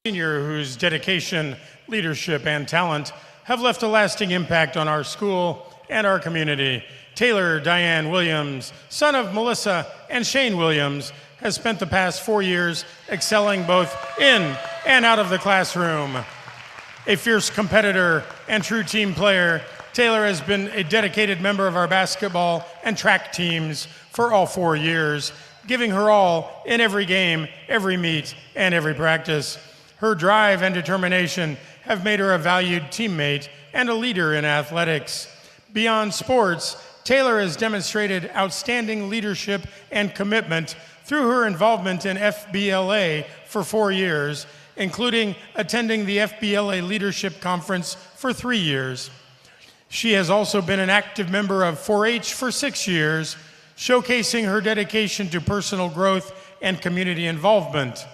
Senior whose dedication, leadership, and talent have left a lasting impact on our school and our community. Taylor Diane Williams, son of Melissa and Shane Williams, has spent the past 4 years excelling both in and out of the classroom. A fierce competitor and true team player, Taylor has been a dedicated member of our basketball and track teams for all 4 years, giving her all in every game, every meet, and every practice. Her drive and determination have made her a valued teammate and a leader in athletics. Beyond sports, Taylor has demonstrated outstanding leadership and commitment through her involvement in FBLA for 4 years, including attending the FBLA Leadership Conference for 3 years. She has also been an active member of 4-H for 6 years, showcasing her dedication to personal growth and community involvement.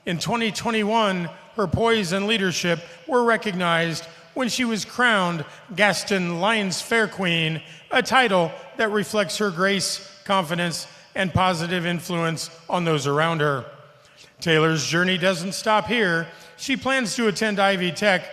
In 2021, her poise and leadership were recognized when she was crowned Gaston Lions Fair Queen, a title that reflects her grace, confidence, and positive influence on those around her. Taylor's journey doesn't stop here. She plans to attend Ivy Tech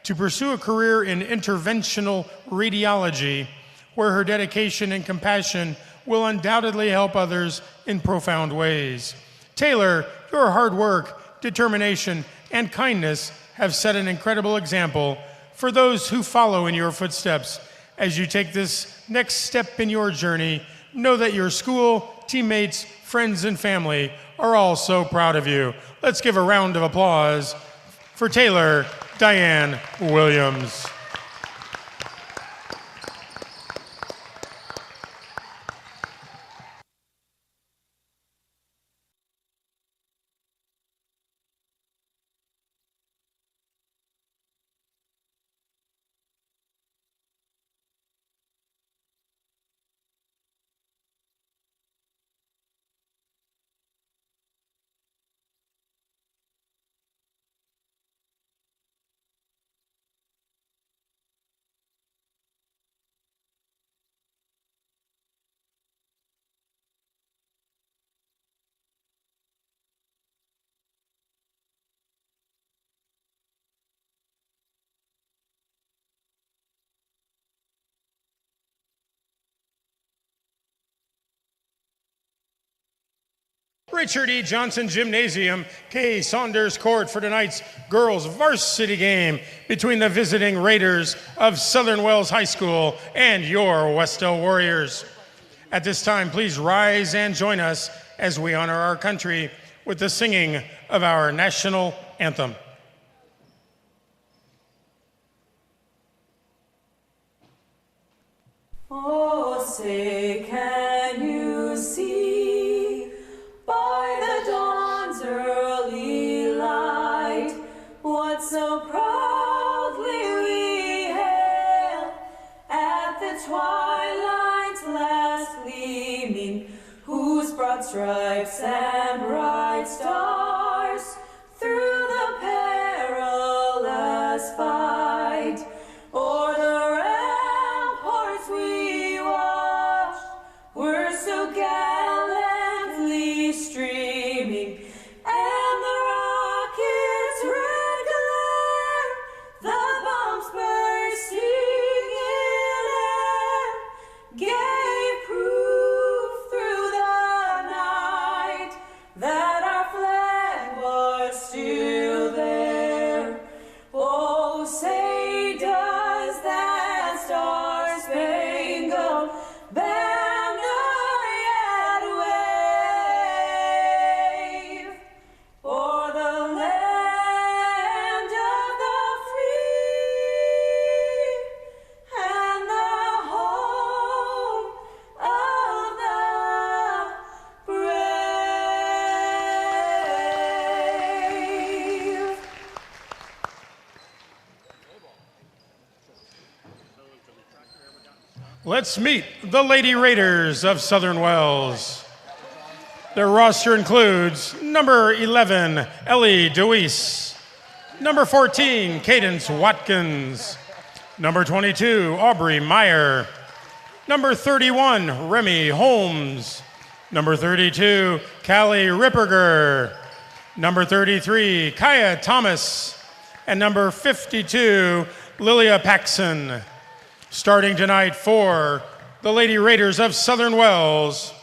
to pursue a career in interventional radiology, where her dedication and compassion will undoubtedly help others in profound ways. Taylor, your hard work, determination, and kindness have set an incredible example for those who follow in your footsteps. As you take this next step in your journey, know that your school, teammates, friends, and family are all so proud of you. Let's give a round of applause for Taylor Diane Williams. Richard E. Johnson Gymnasium, K. Saunders Court for tonight's girls varsity game between the visiting Raiders of Southern Wells High School and your Wes-Del Warriors. At this time, please rise and join us as we honor our country with the singing of our national anthem. Oh, say, can you see by the dawn's early light what so proudly we hailed at the twilight's last gleaming, whose broad stripes and bright stars through the perilous fight o'er the ramparts we watched were so gallantly streaming, and the rocket's red glare, the bombs bursting in air, gave proof through the night that our flag was still there. Oh, say does that star-spangled banner yet wave o'er the land of the free and the home of the brave. Let's meet the Lady Raiders of Southern Wells. Their roster includes number 11, Ellie DeWeese, number 14, Cadence Watkins, number 22, Aubrey Meyer, number 31, Remy Holmes, number 32, Callie Ripperger, Number 33, Kaya Thomas. And number 52, Lilia Paxson. Starting tonight for the Lady Raiders of Southern Wells,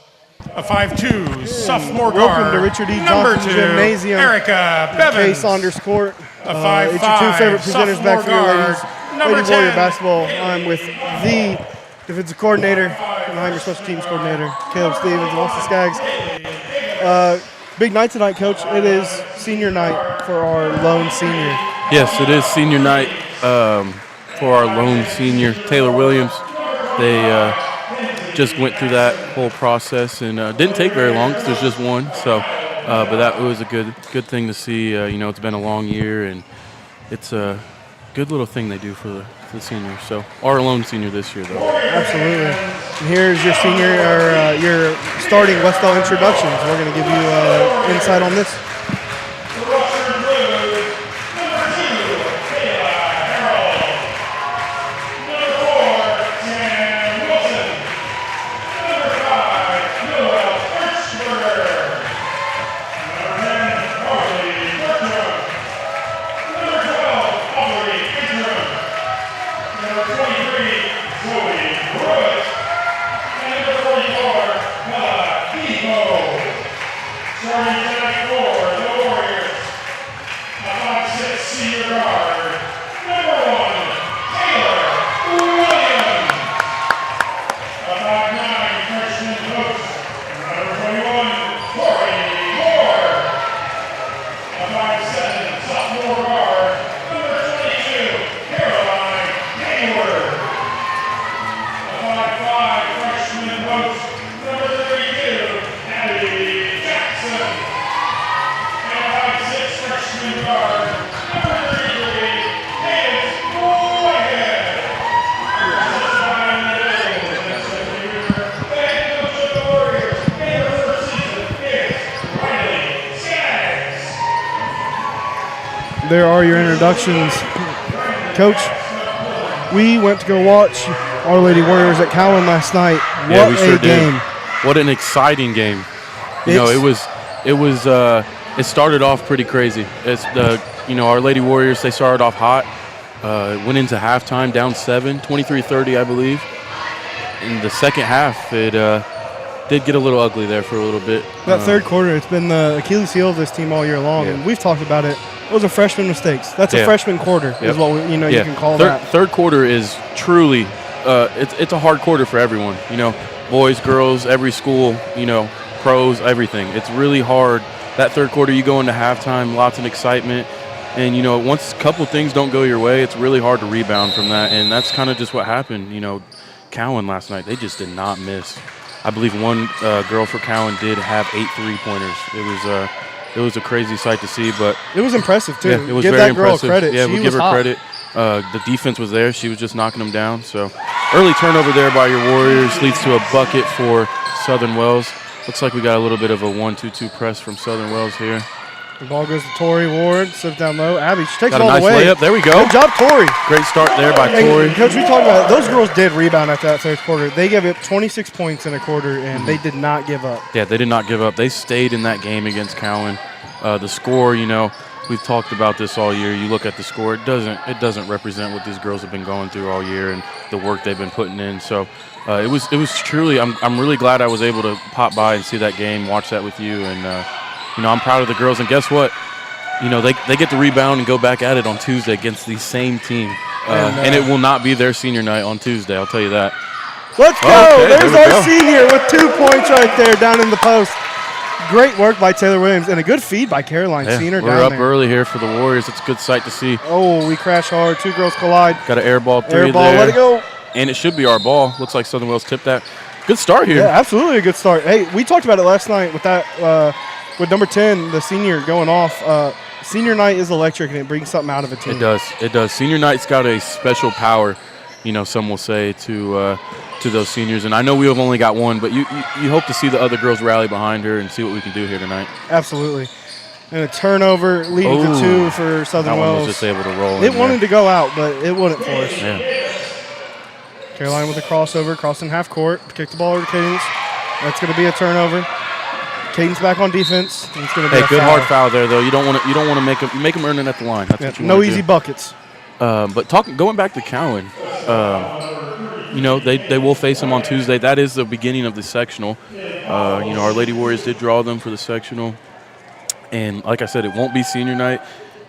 a 5'2", sophomore guard. Welcome to Richard E. Number Johnson 2, Gymnasium. Erica Kay Bevins. Saunders Court. A 5'5", It's your two favorite presenters sophomore back for your guard. ladies. Number Lady Warrior 10. Basketball. I'm with the defensive coordinator, and I'm your special teams coordinator, Caleb Stevens, and also Skaggs. Big night tonight, Coach. It is senior night for our lone senior. Yes, it is senior night for our lone senior, Taylor Williams. They just went through that whole process and didn't take very long because there's just one. So, but that was a good thing to see. It's been a long year, and it's a good little thing they do for the seniors. So, our lone senior this year, though. Absolutely. And here's your senior, or your starting Wes-Del introductions. We're going to give you insight on this. There are your introductions. Coach, we went to go watch Our Lady Warriors at Cowan last night. Yeah, What we sure a game. did. What an exciting game. It started off pretty crazy. It's Our Lady Warriors, they started off hot. Went into halftime down 7, 23-30, I believe. In the second half, it did get a little ugly there for a little bit. That third quarter, it's been the Achilles heel of this team all year long, Yeah. and we've talked about it. Those are freshman mistakes. That's a Yeah. freshman quarter, is Yep. what you can call that. Third quarter is truly, it's a hard quarter for everyone. Boys, girls, every school, pros, everything. It's really hard. That third quarter, you go into halftime, lots of excitement, and once a couple things don't go your way, it's really hard to rebound from that, and that's kind of just what happened. Cowan last night, they just did not miss. I believe one girl for Cowan did have 8 3-pointers. It was a crazy sight to see, but It was impressive, too. yeah, it was Give very that girl impressive. credit. Yeah, She we'll was give her hot. credit. The defense was there. She was just knocking them down. So early turnover there by your Warriors leads to a bucket for Southern Wells. Looks like we got a little bit of a 1-2-2 press from Southern Wells here. The ball goes to Tori Ward, slips down low. Abby, she takes Got it a all nice the way. layup. There we go. Good job, Tori. Great start there by And, Tori. Coach, we talked about it. Those girls did rebound after that third quarter. They gave up 26 points in a quarter, and they did not give up. Yeah, they did not give up. They stayed in that game against Cowan. The score, we've talked about this all year. You look at the score; it doesn't represent what these girls have been going through all year and the work they've been putting in. So it was truly. I'm really glad I was able to pop by and see that game, watch that with you, and I'm proud of the girls. And guess what? They get to rebound and go back at it on Tuesday against the same team, and it will not be their senior night on Tuesday. I'll tell you that. Let's go. Okay, There's there we our go. senior with 2 points right there down in the post. Great work by Taylor Williams and a good feed by Caroline. Yeah, Seeing her we're down up there. early here for the Warriors. It's a good sight to see. Oh, we crash hard. 2 girls collide. Got an air ball 3 Air ball, there. let it go. And it should be our ball. Looks like Southern Wells tipped that. Good start here. Yeah, absolutely a good start. Hey, we talked about it last night with that, with number 10, the senior going off. Senior night is electric, and it brings something out of a team. It does. It does. Senior night's got a special power, some will say, to those seniors. And I know we have only got one, but you hope to see the other girls rally behind her and see what we can do here tonight. Absolutely. And a turnover leading to 2 for Southern That Wells. one was just able to roll It in wanted there. to go out, but it wouldn't for us. Yeah. Caroline with a crossover, crossing half court, kick the ball over to Cadence. That's going to be a turnover. Caden's back on defense. It's going to be Hey, a good foul. hard foul there though. You don't want to make them earn it at the line. That's Yeah, what you no wanna easy do. buckets. But going back to Cowan, they will face them on Tuesday. That is the beginning of the sectional. Our Lady Warriors did draw them for the sectional, and like I said, it won't be senior night,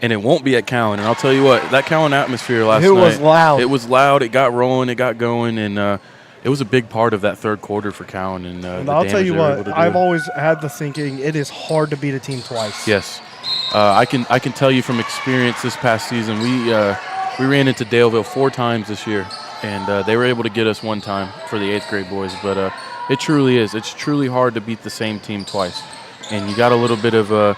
and it won't be at Cowan. And I'll tell you what, that Cowan atmosphere last night. It was loud. It was loud. It got rolling. It got going, and it was a big part of that third quarter for Cowan. And I'll tell you what, I've always. always had the thinking it is hard to beat a team twice. Yes, I can tell you from experience this past season. We ran into Daleville 4 times this year, and they were able to get us 1 time for the 8th grade boys. But it truly is. It's truly hard to beat the same team twice, and you got a little bit of a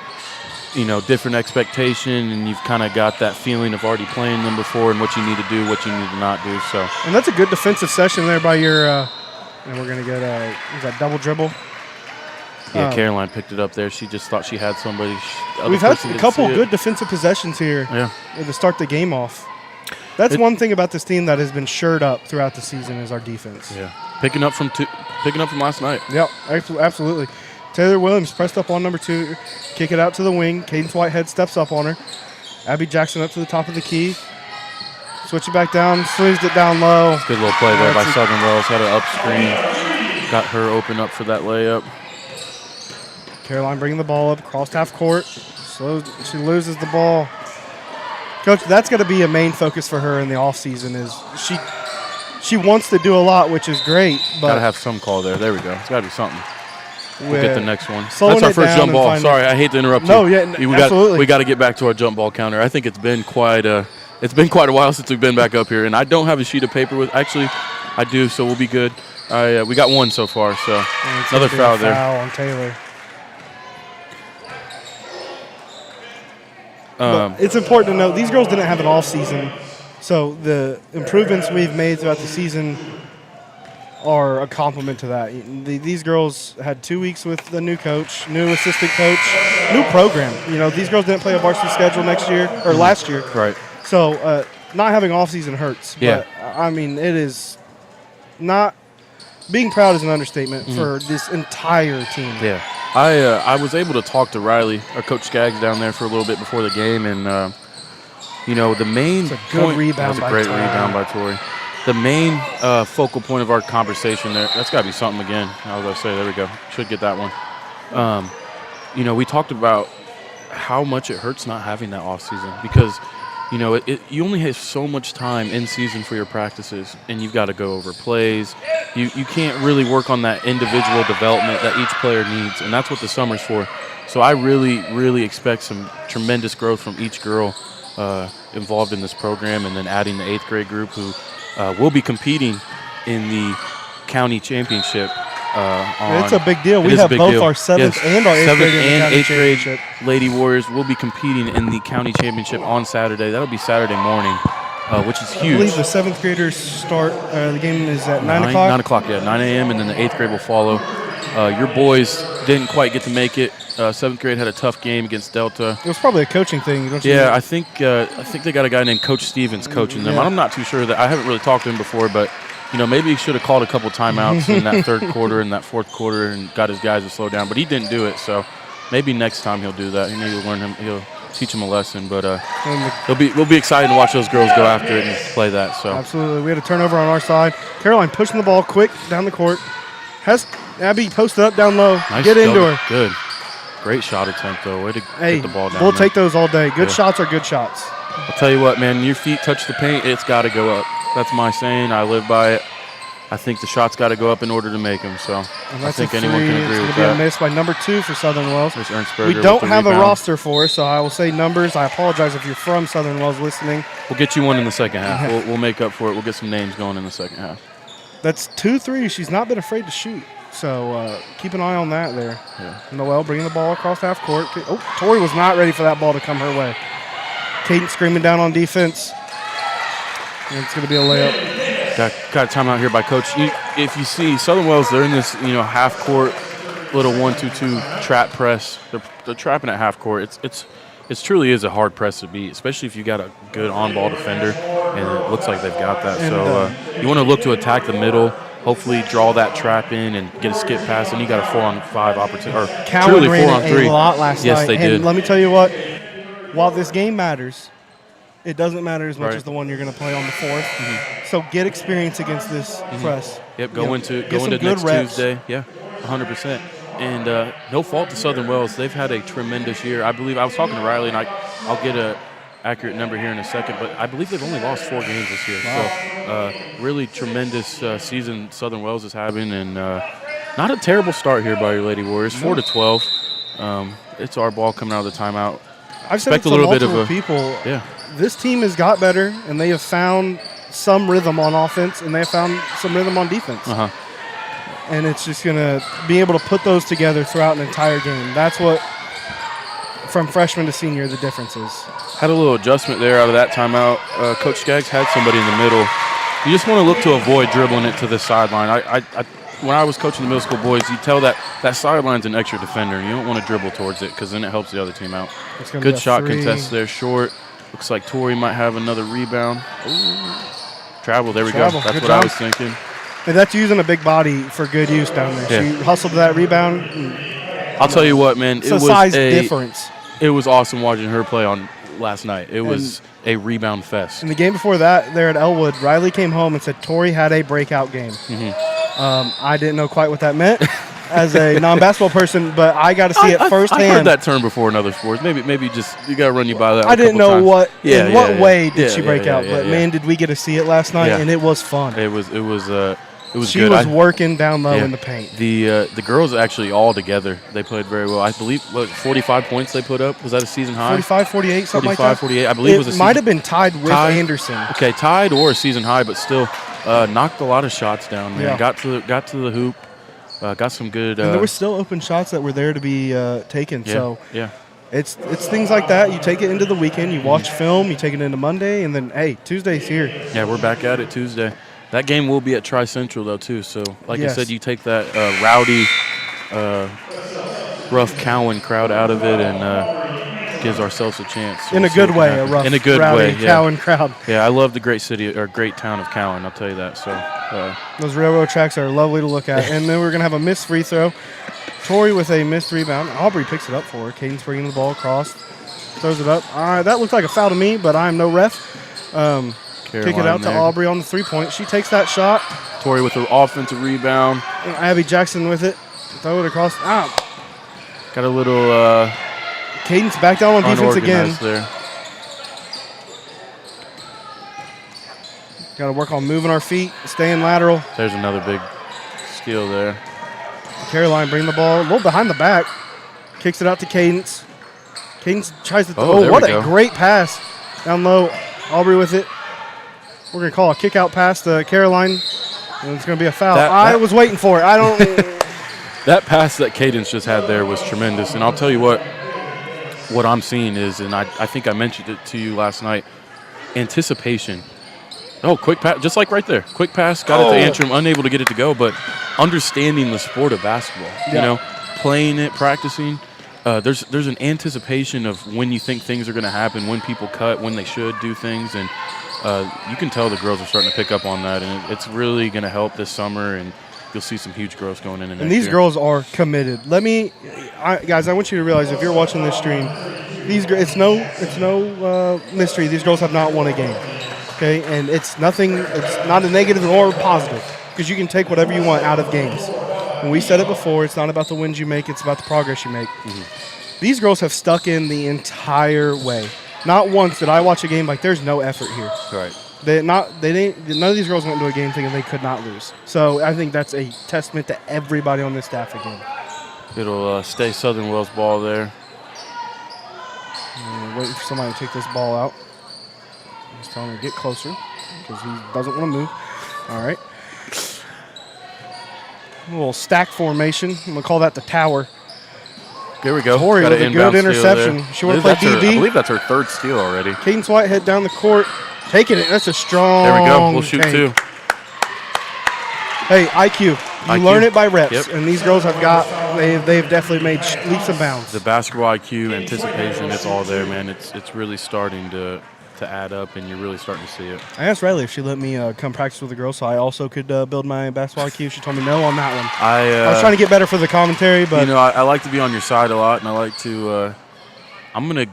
different expectation, and you've kind of got that feeling of already playing them before and what you need to do, what you need to not do. So. And that's a good defensive session there by your. And we're gonna get is that double dribble? Yeah, Caroline picked it up there. She just thought she had somebody. We've had a couple good defensive possessions here Yeah. to start the game off. That's one thing about this team that has been shored up throughout the season is our defense. Yeah. Picking up from last night. Yep, absolutely. Taylor Williams pressed up on number 2, kick it out to the wing. Cadence Whitehead steps up on her. Abby Jackson up to the top of the key. Switch it back down, swings it down low. Good little play there by Southern Wells. Had an up screen. Got her open up for that layup. Caroline bringing the ball up across half court. She loses the ball. Coach, that's got to be a main focus for her in the offseason is she wants to do a lot, which is great. But got to have some call there. There we go. It's got to be something. We'll get the next one. slowing That's our it first down jump and ball. finding- Sorry, I hate to interrupt No, you. yeah, absolutely. We got to get back to our jump ball counter. I think it's been quite a while since we've been back up here, and I don't have a sheet of paper with. Actually, I do, so we'll be good. We got 1 so far, so And it's another gonna be a foul there. Foul on Taylor. But it's important to note these girls didn't have an off season, so the improvements we've made throughout the season are a compliment to that. These girls had 2 weeks with the new coach, new assistant coach, new program. These girls didn't play a varsity schedule last year. Right. So not having off season hurts. Yeah. But I mean, it is not being proud is an understatement for this entire team. Yeah. I was able to talk to Riley, or Coach Skaggs, down there for a little bit before the game, and the main It's a good point, rebound that was by a great Tori. rebound by Tori. The main focal point of our conversation there, that's got to be something again. I was going to say, there we go. Should get that one. We talked about how much it hurts not having that off season because, you only have so much time in season for your practices, and you've got to go over plays. You can't really work on that individual development that each player needs, and that's what the summer's for. So I really, really expect some tremendous growth from each girl involved in this program, and then adding the 8th grade group who will be competing in the county championship. It's a big deal. It We is a have big both deal. our 7th and our 8th Seventh grade in the and county 8th grade championship. Lady Warriors will be competing in the county championship on Saturday. That'll be Saturday morning, which is I huge. believe the 7th graders start. The game is at 9 o'clock. 9 o'clock, yeah, 9 a.m. and then the 8th grade will follow. Your boys didn't quite get to make it. 7th grade had a tough game against Delta. It was probably a coaching thing, don't you Yeah, think? I think they got a guy named Coach Stevens coaching them. Yeah. I'm not too sure that I haven't really talked to him before, but maybe he should have called a couple timeouts in that 3rd quarter and that 4th quarter and got his guys to slow down. But he didn't do it, so maybe next time he'll do that. He'll teach him a lesson. But we'll be excited to watch those girls go after it and play that. So Absolutely. We had a turnover on our side. Caroline pushing the ball quick down the court. Has Abby posted up down low. nice Get into double. her. Good, great shot attempt though. Way to Hey, get the ball down. we'll there. take those all day. Good Yeah. shots are good shots. I'll tell you what, man. Your feet touch the paint, it's got to go up. That's my saying. I live by it. I think the shots got to go up in order to make them. So And I that's think a anyone three. can agree It's with going to be that. a miss by number 2 for Southern Wells. There's Ernstberger We with don't the have a rebound. roster for us, so I will say numbers. I apologize if you're from Southern Wells listening. We'll get you one in the second half. We'll make up for it. We'll get some names going in the second half. That's 2 threes. She's not been afraid to shoot. So keep an eye on that there. Yeah. Noelle bringing the ball across half court. Oh, Tori was not ready for that ball to come her way. Cadence screaming down on defense. And it's going to be a layup. Got a timeout here by Coach. If you see Southern Wells, they're in this half court little 1-2-2 trap press. They're trapping at half court. It truly is a hard press to beat, especially if you got a good on-ball defender, and it looks like they've got that. And, So you want to look to attack the middle hopefully draw that trap in and get a skip pass, and you got a 4-on-5 opportunity, or Cowan truly ran 4-on-3. a lot last yes, night. they and did. let me tell you what, while this game matters, it doesn't matter as much Right. as the one you're going to play on the 4th. So get experience against this press. Yep, You go know, into get some good next reps. Tuesday. Yeah, 100%. And no fault to Southern Wells. They've had a tremendous year. I believe I was talking to Riley, and I'll get a accurate number here in a second, but I believe they've only lost 4 games this year. Wow. So really tremendous season Southern Wells is having, and not a terrible start here by your Lady Warriors. 4-12. It's our ball coming out of the timeout. I've said it Expect a to little bit of multiple a people. yeah. This team has got better, and they have found some rhythm on offense, and they have found some rhythm on defense. Uh-huh. And it's just going to be able to put those together throughout an entire game. That's what, from freshman to senior, the difference is. Had a little adjustment there out of that timeout. Coach Skaggs had somebody in the middle. You just want to look to avoid dribbling it to the sideline. When I was coaching the middle school boys, you tell that sideline's an extra defender, and you don't want to dribble towards it because then it helps the other team out. Good shot contest there, short. Looks like Tori might have another rebound. Ooh. Travel, there we go. That's Good what job. I was thinking. And that's using a big body for good use down there. Yeah. She hustled that rebound. I'll tell you what, man. It's a size difference. It was awesome watching her play on last night. It was a rebound fest. In the game before that, there at Elwood, Riley came home and said Tori had a breakout game. I didn't know quite what that meant as a non-basketball person, but I got to see it firsthand. I've heard that term before in other sports. Maybe just you got to run you by that. I didn't know times. what Yeah, what way did she break out, yeah, but yeah. man, did we get to see it last night, Yeah. and it was fun. It was She good. was working down low Yeah. in the paint. The girls actually all together, they played very well. I believe 45 points they put up. Was that a season high? 45, 48, something like 45, that. 48. I believe it was a might season. have been tied with Anderson. Okay, tied or a season high, but still knocked a lot of shots down. Man, Yeah. got to the hoop. Got some good. And there were still open shots that were there to be taken. Yeah, So yeah. it's things like that. You take it into the weekend. You watch film. You take it into Monday, and then hey, Tuesday's here. Yeah, we're back at it Tuesday. That game will be at Tri Central though too. So like I Yes. said, you take that rowdy, rough Cowan crowd out of it and gives ourselves a chance. So In we'll a see good what way, can a happen. rough, in a good rowdy way. Yeah. Cowan crowd. Yeah, I love the great city or great town of Cowan. I'll tell you that. So Those railroad tracks are lovely to look at. And then we're gonna have a missed free throw. Tori with a missed rebound. Aubrey picks it up for her. Caden's bringing the ball across, throws it up. All right, that looked like a foul to me, but I'm no ref. Kick it out to there. Aubrey on the 3-point. She takes that shot. Tori with her offensive rebound. Abby Jackson with it. Throw it across. Got a little Caden's back down on defense again. unorganized there. Got to work on moving our feet, staying lateral. There's another big steal there. Caroline bring the ball a little behind the back. Kicks it out to Cadence. Cadence tries to Oh, there what we a go. great pass. Down low. Aubrey with it. We're going to call a kick out pass to Caroline. And it's going to be a foul. I was waiting for it. I don't. That pass that Cadence just had there was tremendous. And I'll tell you what I'm seeing is, and I think I mentioned it to you last night, anticipation. Oh, quick pass, just like right there. Quick pass, got it to Antrim, unable to get it to go, but understanding the sport of basketball, you know, playing it, practicing. There's an anticipation of when you think things are going to happen, when people cut, when they should do things, and you can tell the girls are starting to pick up on that, and it's really going to help this summer, and you'll see some huge growth going in. And these girls are committed. Guys, I want you to realize if you're watching this stream, it's no mystery. These girls have not won a game. Okay, and it's not a negative or positive because you can take whatever you want out of games. And we said it before, it's not about the wins you make, it's about the progress you make. These girls have stuck in the entire way. Not once did I watch a game like there's no effort here. Right. None of these girls went into a game thinking they could not lose. So I think that's a testament to everybody on this staff again. It'll stay Southern Wells ball there. Waiting for somebody to take this ball out. Just telling him to get closer because he doesn't want to move. All right. A little stack formation. I'm going to call that the tower. There we go. Tori Got with an a good inbound steal interception. there. She wanna play That's her- DB? I believe that's her third steal already. Cadence Whitehead down the court. Taking it. That's a strong There we go. We'll shoot take. two. Hey, IQ. You IQ. learn it by reps. Yep. And these girls they've definitely made leaps and bounds. The basketball IQ, anticipation, it's all there, man. It's really starting to to add up, and you're really starting to see it. I asked Riley if she let me come practice with the girls so I also could build my basketball IQ. She told me no on that one. I was trying to get better for the commentary, but I like to be on your side a lot, and I like to. I'm gonna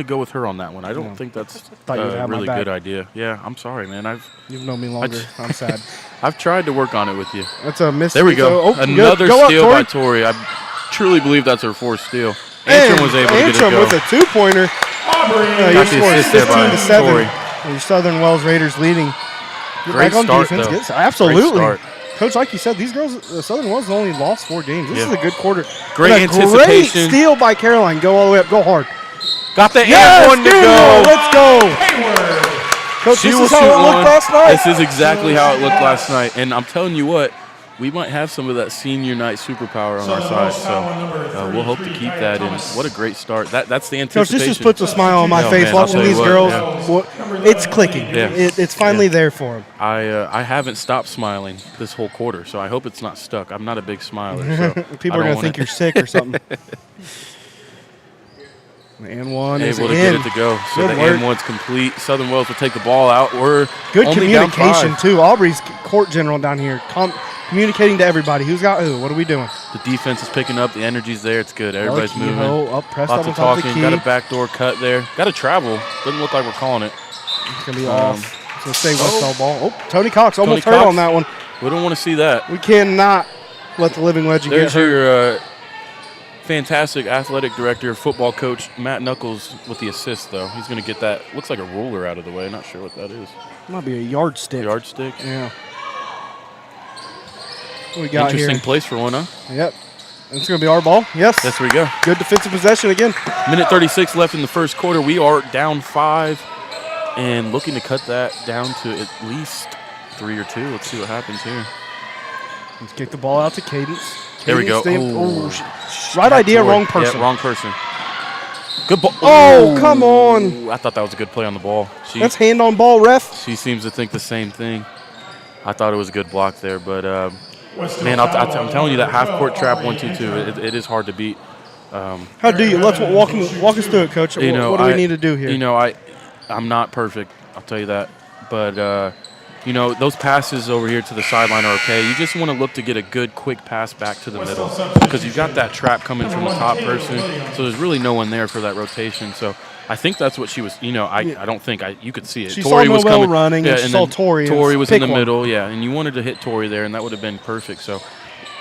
go with her on that one. I don't think that's Thought you would a have my really back. good idea. Yeah, I'm sorry, man. You've known me longer. I'm sad. I've tried to work on it with you. That's a miss. There we go. Oh, Another go up, steal Tori. by Tori. I truly believe that's her fourth steal. And Antrim was able to get it Antrim go. with a two-pointer. Your Got the score is assist there by 15-7. Tori. And your Southern Wells Raiders leading. Get Great back on start, defense. though. Yes, absolutely. Great start. Coach, like you said, these girls, Southern Wells only lost 4 games. This is a good quarter. Great And a anticipation. Great steal by Caroline. Go all the way up. Go hard. Got the Yes, and one to good. go. Let's go. Coach, She this will is how shoot it looked one. last night. This is exactly how it looked last night. And I'm telling you what, we might have some of that senior night superpower on our side. So we'll hope to keep that. And what a great start. That's the Coach, anticipation. this just puts a smile on my Oh, face man, I'll watching tell you these what, girls. yeah. It's clicking. Yeah. It's finally there for them. I haven't stopped smiling this whole quarter, so I hope it's not stuck. I'm not a big smiler. So People are going to think you're sick or something. And one is able to in. get it to go. So Good the work. and one's complete. Southern Wells will take the ball out. We're Good only down communication, 5. too. Aubrey's court general down here communicating to everybody. Who's got who? What are we doing? The defense is picking up. The energy's there. It's good. Everybody's moving. Up, pressed Lots up of on top of the talking. key. Got a backdoor cut there. Got to travel. Doesn't look like we're calling it. It's going to be off. It's going to stay Wes-Del ball. Oh, Tony Cox almost Tony hurt Cox. on that one. We don't want to see that. We cannot let the living legend There's get hurt. your fantastic athletic director, football coach, Matt Knuckles with the assist, though. He's going to get that. Looks like a ruler out of the way. Not sure what that is. Might be a yardstick. Yardstick. Yeah. What we got Interesting here? place for one, huh? Yep. It's going to be our ball. Yes. Yes, we go. Good defensive possession again. Minute 36 left in the first quarter. We are down 5 and looking to cut that down to at least 3 or 2. Let's see what happens here. Let's kick the ball out to Cadence. There we go. Right idea, wrong person. Yeah, wrong person. Good ball. Oh, come on. I thought that was a good play on the ball. That's hand on ball, ref. She seems to think the same thing. I thought it was a good block there, but man, I'm telling you that half-court trap 1-2-2, it is hard to beat. How do you? Let's walk us through it, Coach. What do we need to do here? I'm not perfect. I'll tell you that, but those passes over here to the sideline are okay. You just want to look to get a good, quick pass back to the middle because you've got that trap coming from the top person, so there's really no one there for that rotation. So I think that's what she was. I don't think you could see it. She Tori saw was Noel coming running, and she saw Tori. Tori was in the one. middle, yeah, and you wanted to hit Tori there, and that would have been perfect. So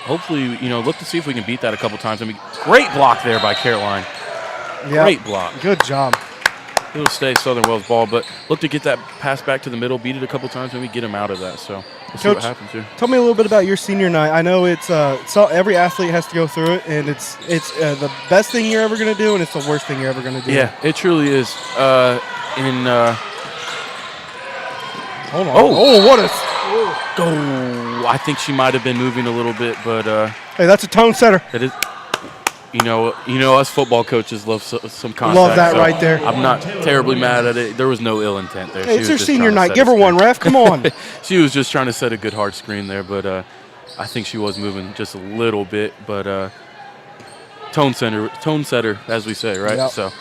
hopefully, look to see if we can beat that a couple times. I mean, great block there by Caroline. Yep. Great block. Good job. It'll stay Southern Wells ball, but look to get that pass back to the middle, beat it a couple times, maybe get them out of that. So we'll see what happens here. Tell me a little bit about your senior night. I know it's every athlete has to go through it, and it's the best thing you're ever going to do, and it's the worst thing you're ever going to do. Yeah, it truly is. Hold on. Oh. What a. I think she might have been moving a little bit, but Hey, that's a tone setter. it is. Us football coaches love some contact. Love that so right there. I'm not terribly mad at it. There was no ill intent there. Hey, She it's was your just senior trying to night. set Give a her one, screen. ref. Come on. She was just trying to set a good hard screen there, but I think she was moving just a little bit. But tone setter, as we say, right? Yep. So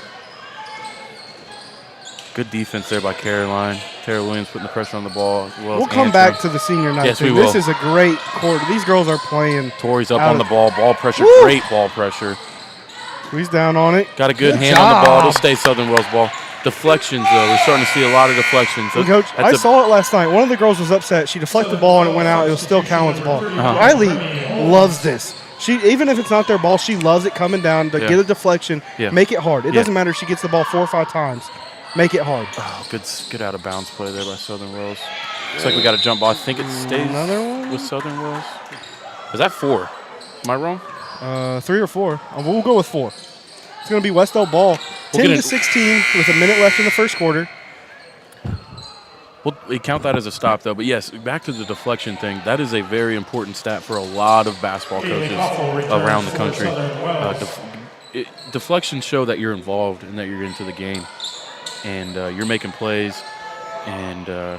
good defense there by Caroline. Tara Williams putting the pressure on the ball as well. We'll come back to the senior night. Yes, too. we will. This is a great quarter. These girls are playing. Tori's up out on the of- ball pressure, Woo! great ball pressure. He's down on it. Got a good hand job. on the ball. It'll stay Southern Wells ball. Deflections, though. We're starting to see a lot of deflections. Well, Coach, I saw it last night. One of the girls was upset. She deflected the ball and it went out. It was still Cowan's ball. Riley loves this. Even if it's not their ball, she loves it coming down to Yeah. get a deflection, Yeah. make it hard. It Yeah. doesn't matter if she gets the ball 4 or 5 times. Make it hard. Oh, good out of bounds play there by Southern Wells. Looks like we got a jump ball. I think it stays Another one? with Southern Wells. Is that 4? Am I wrong? 3 or 4. We'll go with 4. It's going to be Wes-Del ball. We'll 10 get to it. 16 with a minute left in the first quarter. We count that as a stop, though. But, yes, back to the deflection thing. That is a very important stat for a lot of basketball coaches around the country. Deflections show that you're involved and that you're into the game. And you're making plays. And you're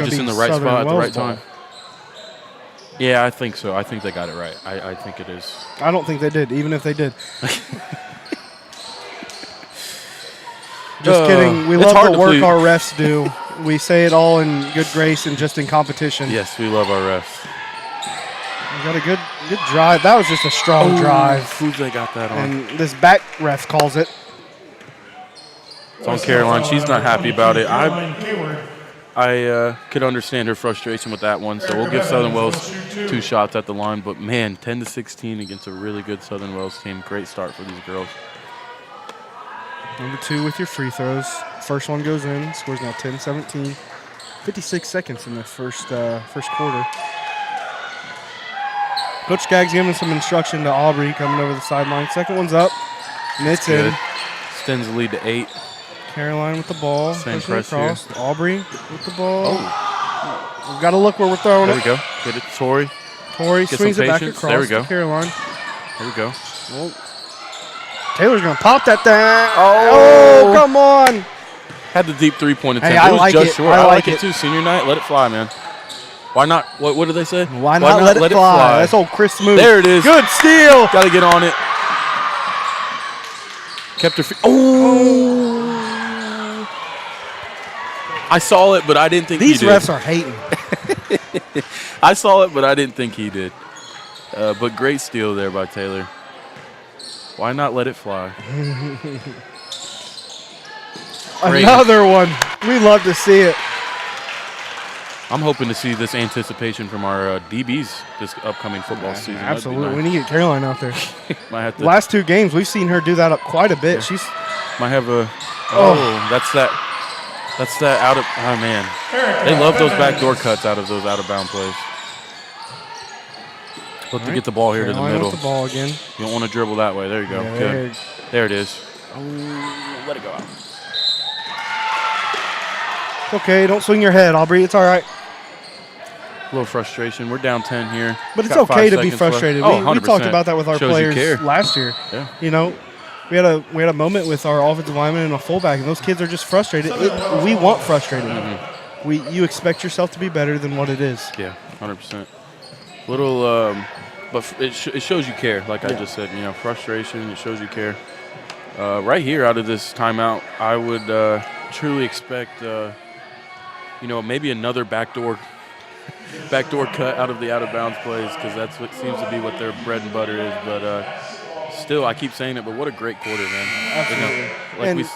just in the right spot at the right time. Yeah, I think so. I think they got it right. I think it is. I don't think they did, even if they did. Just kidding. We it's love hard the to work please. our refs do. We say it all in good grace and just in competition. Yes, we love our refs. We got a good drive. That was just a strong drive. Who's they got that on? And this back ref calls it. It's on Caroline. She's not happy about it. Caroline Hayward. I could understand her frustration with that one. So we'll give Southern Wells 2 shots at the line. But, man, 10-16 against a really good Southern Wells team. Great start for these girls. Number 2 with your free throws. First one goes in. Scores now 10-17. 56 seconds in the first quarter. Coach Skaggs giving some instruction to Aubrey coming over the sideline. Second one's up, and it's in. Good. Extends the lead to 8. Caroline with the ball. Same pushing press across. Aubrey with the ball. Oh, We've got to look where we're throwing there it. we go. Get it, Tori. Tori Get swings some it back patience. across There we go. to Caroline. There we go. Well, Taylor's going to pop that thing. Oh. Come on. Had the deep 3-point attempt. Hey, I it was like just it. short. I I like like it it. too. Senior night, let it fly, man. Why not? What do they say? Why not let it fly? That's old Chris move. There it is. Good steal. Got to get on it. Kept her feet. Oh! I saw it, but I didn't think These he did. refs are hating. I saw it, but I didn't think he did. But great steal there by Taylor. Why not let it fly? Great. Another one. We love to see it. I'm hoping to see this anticipation from our DBs this upcoming football season. That'd be Absolutely. nice. We need to get Caroline out there. Might have to. Last 2 games, we've seen her do that up quite a bit. She's Might have a. Oh, that's that. That's that out of. Oh man, they love those backdoor cuts out of those out of bound plays. Look to get the ball here to the Caroline middle. with the ball again. You don't want to dribble that way. There you go. Yeah, Good. There it is. Oh, let it go out. Okay, don't swing your head, Aubrey. It's all right. A little frustration. We're down 10 here. But it's Got 5 okay to be seconds left. frustrated. Oh, We talked 100%. about that with our Shows you players care. last year. Yeah. You know, we had a moment with our offensive lineman and a fullback, and those kids are just frustrated. We want frustrated. You expect yourself to be better than what it is. Yeah, 100%. Little, but it shows you care. Like I just said, you know, frustration. It shows you care. Right here, out of this timeout, I would truly expect, you know, maybe another backdoor cut out of the out of bounds plays, because that's what seems to be what their bread and butter is. But still, I keep saying it, but what a great quarter, man. Absolutely. You know,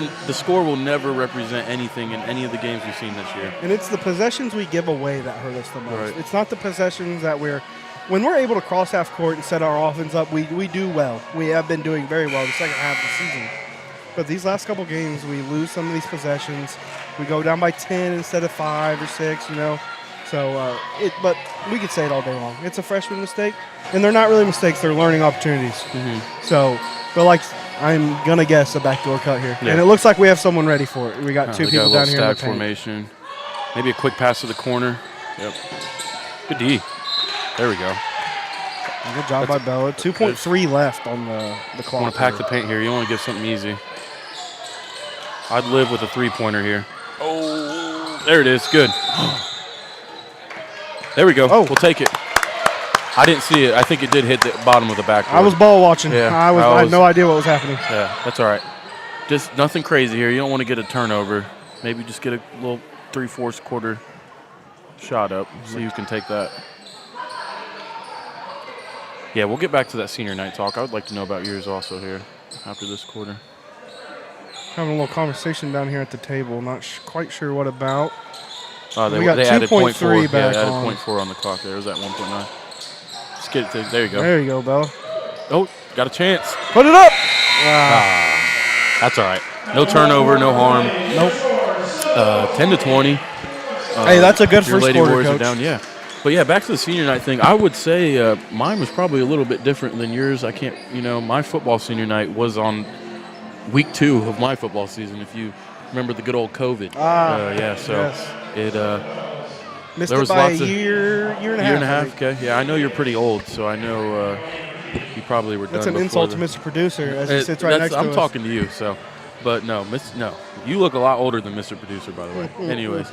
like the score will never represent anything in any of the games we've seen this year. And it's the possessions we give away that hurt us the most. Right. It's not the possessions that when we're able to cross half court and set our offense up, we do well. We have been doing very well the second half of the season. But these last couple games, we lose some of these possessions. We go down by 10 instead of 5 or 6, you know. So, but we could say it all day long. It's a freshman mistake, and they're not really mistakes. They're learning opportunities. So, but like I'm going to guess a backdoor cut here. Yeah. And it looks like we have someone ready for it. We got 2 They people got a down little here in the stack paint. formation. Maybe a quick pass to the corner. Yep. Good D. There we go. Good job by Bella. 2.3 left on the clock. I want to pack the paint here. You don't want to give something easy. I'd live with a three-pointer here. Oh, there it is. Good. There we go. Oh. We'll take it. I didn't see it. I think it did hit the bottom of the backboard. I was ball watching. Yeah, I had no idea what was happening. Yeah, that's all right. Just nothing crazy here. You don't want to get a turnover. Maybe just get a little 3/4 quarter shot up. See who can take that. Yeah, we'll get back to that senior night talk. I would like to know about yours also here after this quarter. Having a little conversation down here at the table. Not quite sure what about. They We got added 2.3 .4. Yeah, back they added on. .4 on the clock there. It was at 1.9. Let's get it to, there you go. There you go, Bella. Oh, got a chance. Put it up. That's all right. No turnover, no harm. Nope. 10-20. Hey, that's a good Your first Lady quarter, Warriors are Coach. down, yeah. But yeah, back to the senior night thing. I would say mine was probably a little bit different than yours. I can't, my football senior night was on week 2 of my football season. If you remember the good old COVID. Yeah. So yes. it. Missed there it was by lots a of year and a half. year and a I half. think. Okay. Yeah, I know you're pretty old, so I know you probably were done. That's an before insult the- to Mr. Producer as he sits right That's- next to I'm us. talking to you, so. But no, you look a lot older than Mr. Producer, by the way. Anyways,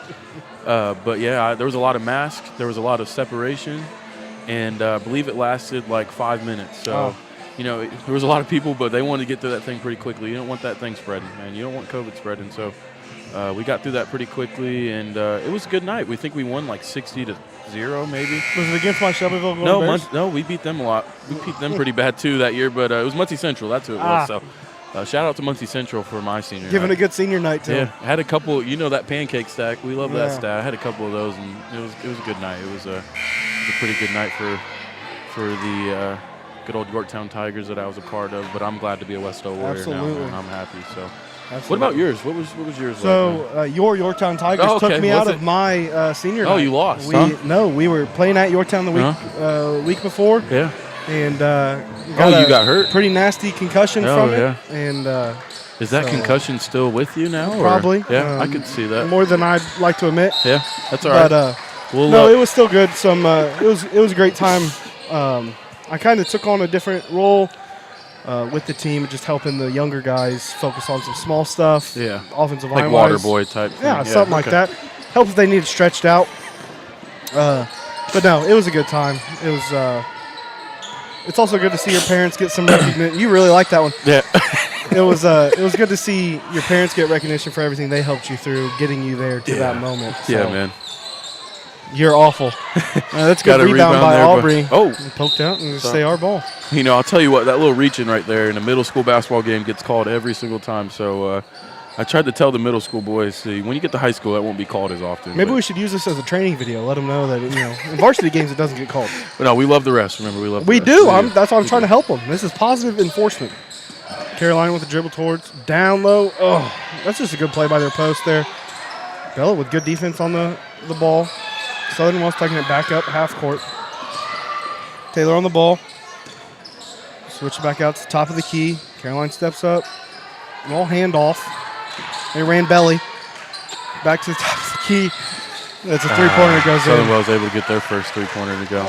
but yeah, there was a lot of masks, there was a lot of separation, and I believe it lasted like 5 minutes. So there was a lot of people, but they wanted to get through that thing pretty quickly. You don't want that thing spreading, man. You don't want COVID spreading. So we got through that pretty quickly, and it was a good night. We think we won like 60-0, maybe. Was it against my Shelbyville? No, we beat them a lot. We beat them pretty bad too that year, but it was Muncie Central. That's who it was. So shout out to Muncie Central for my senior Giving night. a good senior night too. Yeah, I had a couple. That pancake stack. We love that stack. I had a couple of those, and it was a good night. It was a pretty good night for the good old Yorktown Tigers that I was a part of. But I'm glad to be a Wes-Del Warrior now, and I'm happy. So. Absolutely. What about yours? What was yours so, like? Your Yorktown Tigers took me out of my senior night. Oh, you lost, No, we were playing at Yorktown the week before. Yeah. And you got hurt? Pretty nasty concussion from it. Yeah. And is that concussion still with you now? Probably. Or? Yeah, I could see that. More than I'd like to admit. Yeah, that's all right. But it was still good. It was a great time. I kind of took on a different role with the team, just helping the younger guys focus on some small stuff. Yeah. Offensive like line water boy type thing. Yeah, something like that. Helps if they need it stretched out. But no, it was a good time. It was. It's also good to see your parents get some recognition. You really like that one. Yeah. It was good to see your parents get recognition for everything they helped you through, getting you there to that moment. So. Yeah, man. You're awful. That's a good rebound by Aubrey. Oh. Poked out and stay our ball. I'll tell you what, that little reaching right there in a middle school basketball game gets called every single time. So I tried to tell the middle school boys, see, when you get to high school, that won't be called as often. Maybe we should use this as a training video. Let them know that, in varsity games it doesn't get called. But no, we love the refs. Remember, we love the refs. We do. That's why I'm trying to help them. This is positive enforcement. Carolina with the dribble towards. Down low. Oh, that's just a good play by their post there. Bella with good defense on the ball. Southern Wells taking it back up half court. Taylor on the ball. Switch back out to the top of the key. Caroline steps up. Roll handoff. They ran belly. Back to the top of the key. That's a three-pointer that goes in. Southern Wells able to get their first three-pointer to go.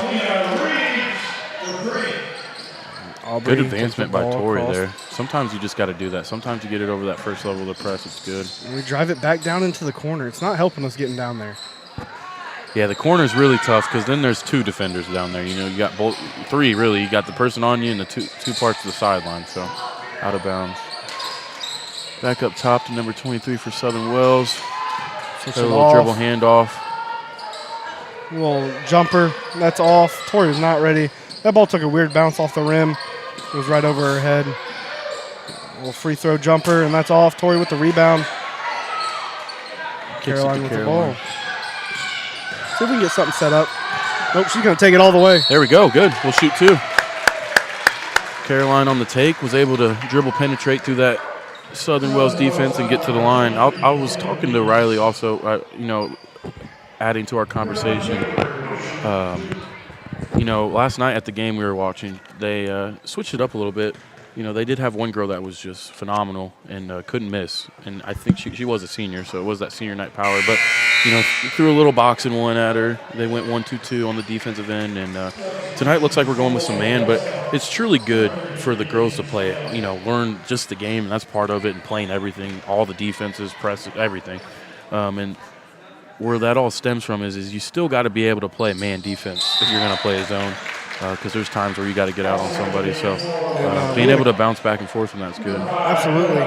Good advancement by Tori there. Sometimes you just got to do that. Sometimes you get it over that first level of the press. It's good. And we drive it back down into the corner. It's not helping us getting down there. Yeah, the corner's really tough because then there's two defenders down there. You got three, really. You got the person on you and the two parts of the sideline, so out of bounds. Back up top to number 23 for Southern Wells. A little dribble handoff. Little jumper, that's off. Tori was not ready. That ball took a weird bounce off the rim. It was right over her head. A little free throw jumper, and that's off. Tori with the rebound. Caroline with the ball. See if we can get something set up. Nope, she's going to take it all the way. There we go. Good. We'll shoot two. Caroline on the take was able to dribble penetrate through that Southern Wells defense and get to the line. I was talking to Riley also, adding to our conversation. Last night at the game we were watching, they switched it up a little bit. They did have one girl that was just phenomenal and couldn't miss. And I think she was a senior, so it was that senior night power. But, threw a little boxing one at her. They went 1-2-2 on the defensive end. And tonight looks like we're going with some man. But it's truly good for the girls to play it, learn just the game. And that's part of it, and playing everything, all the defenses, press, everything. And where that all stems from is you still got to be able to play man defense if you're going to play a zone. Because there's times where you got to get out on somebody. So being able to bounce back and forth from that's good. Absolutely.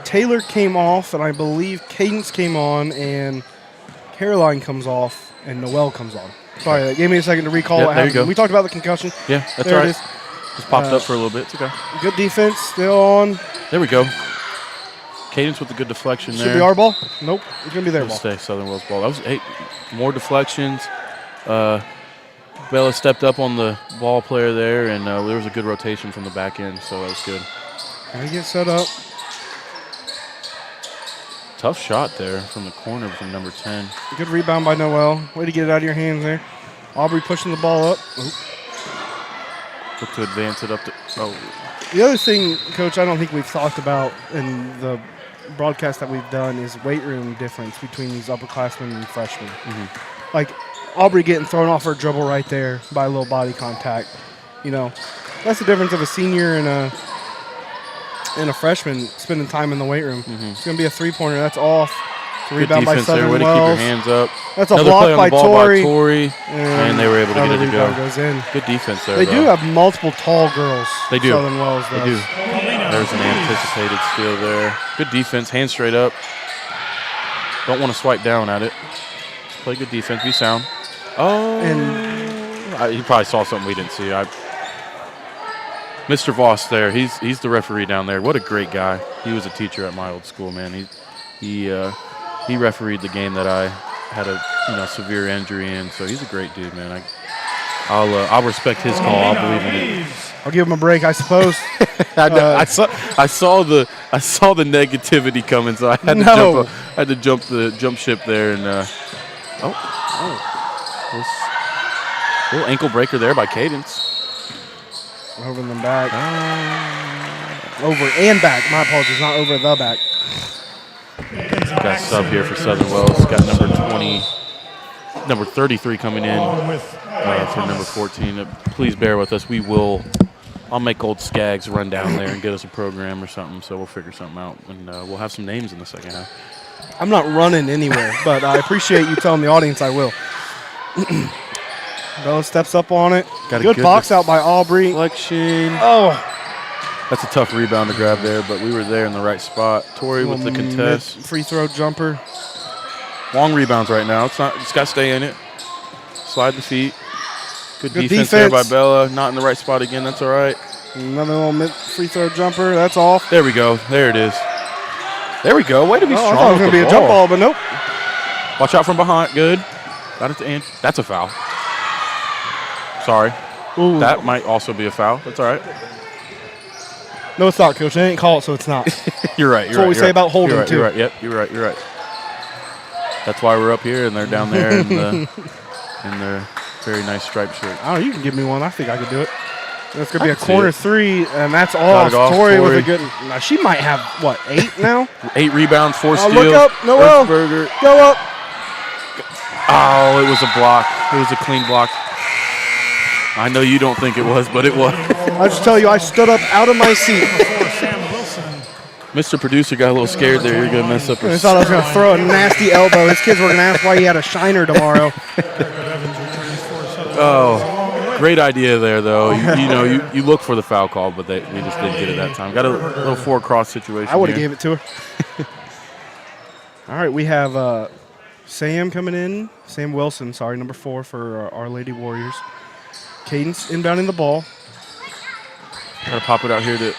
Taylor came off, and I believe Cadence came on, and Caroline comes off, and Noelle comes on. Sorry, that gave me a second to recall what happened. We talked about the concussion. Yeah, that's there right. It is. Just popped up for a little bit. It's okay. Good defense, still on. There we go. Cadence with the good deflection there. Should be our ball? Nope, it's going to be their ball. Stay Southern Wells ball. That was more deflections. Bella stepped up on the ball player there, and there was a good rotation from the back end, so that was good. Gotta get set up. Tough shot there from the corner from number 10. Good rebound by Noelle. Way to get it out of your hands there. Aubrey pushing the ball up. Oop. Look to advance it up to The other thing, Coach, I don't think we've talked about in the broadcast that we've done is weight room difference between these upperclassmen and freshmen. Mm-hmm. Like Aubrey getting thrown off her dribble right there by a little body contact. That's the difference of a senior and a freshman spending time in the weight room. Mm-hmm. It's going to be a three-pointer. That's off. Rebound by defense there. Southern Way to keep your Wells. hands up. That's a Another block play on by the ball Tori. by Tori. And they were able to get Another it to go. rebound goes in. Good defense there, They though. do have multiple tall girls. They do. Southern Wells They does. do. There's an anticipated steal there. Good defense. Hands straight up. Don't want to swipe down at it. Just play good defense. Be sound. Oh. And You probably saw something we didn't see. Mr. Voss there. He's the referee down there. What a great guy. He was a teacher at my old school, man. He refereed the game that I had a severe injury in. So he's a great dude, man. I'll respect his call. I'll believe in it. I'll give him a break, I suppose. I saw the negativity coming, so I had to jump ship there and little ankle breaker there by Cadence. Over them back. Over and back. My apologies, not over the back. Got a sub here for Southern Wells. Got number 33 coming in for number 14. Please bear with us. I'll make old Skaggs run down there and get us a program or something, so we'll figure something out. And we'll have some names in the second half. I'm not running anywhere, but I appreciate you telling the audience I will. Bella steps up on it. Got a good good box out by Aubrey. Deflection. Oh, That's a tough rebound to grab there, but we were there in the right spot. Tori with the contest. Free throw jumper. Long rebounds right now. It's got to stay in it. Slide the feet. Good defense there by Bella. Not in the right spot again. That's all right. Another little free throw jumper. That's off. There we go. There it is. There we go. Way to be strong. I thought it was going to be a jump ball, but nope. Watch out from behind. Good. Got it to end. That's a foul. Sorry. Ooh. That might also be a foul. That's all right. No, it's not, Coach. They ain't call it, so it's not. You're right. That's what we say about holding, too. You're right. Yep. You're right. That's why we're up here, and they're down there in their very nice striped shirt. Oh, you can give me one. I think I could do it. That's going to be a see corner it. three, and that's off. Tori with a good. Now, she might have, 8 now? 8 rebounds, 4 steals. Look up. Noel. Burger. Go up. Oh, it was a block. It was a clean block. I know you don't think it was, but it was. I'll just tell you, I stood up out of my seat. Mr. Producer got a little scared there. You're going to mess up your I thought I was going to throw a nasty elbow. His kids were going to ask why he had a shiner tomorrow. Oh, great idea there, though. You look for the foul call, but we just didn't get it that time. Got a little 4-cross situation. I would have gave it to her. All right, we have Sam coming in. Sam Wilson, number 4 for Our Lady Warriors. Cadence inbounding the ball. Got to pop it out here to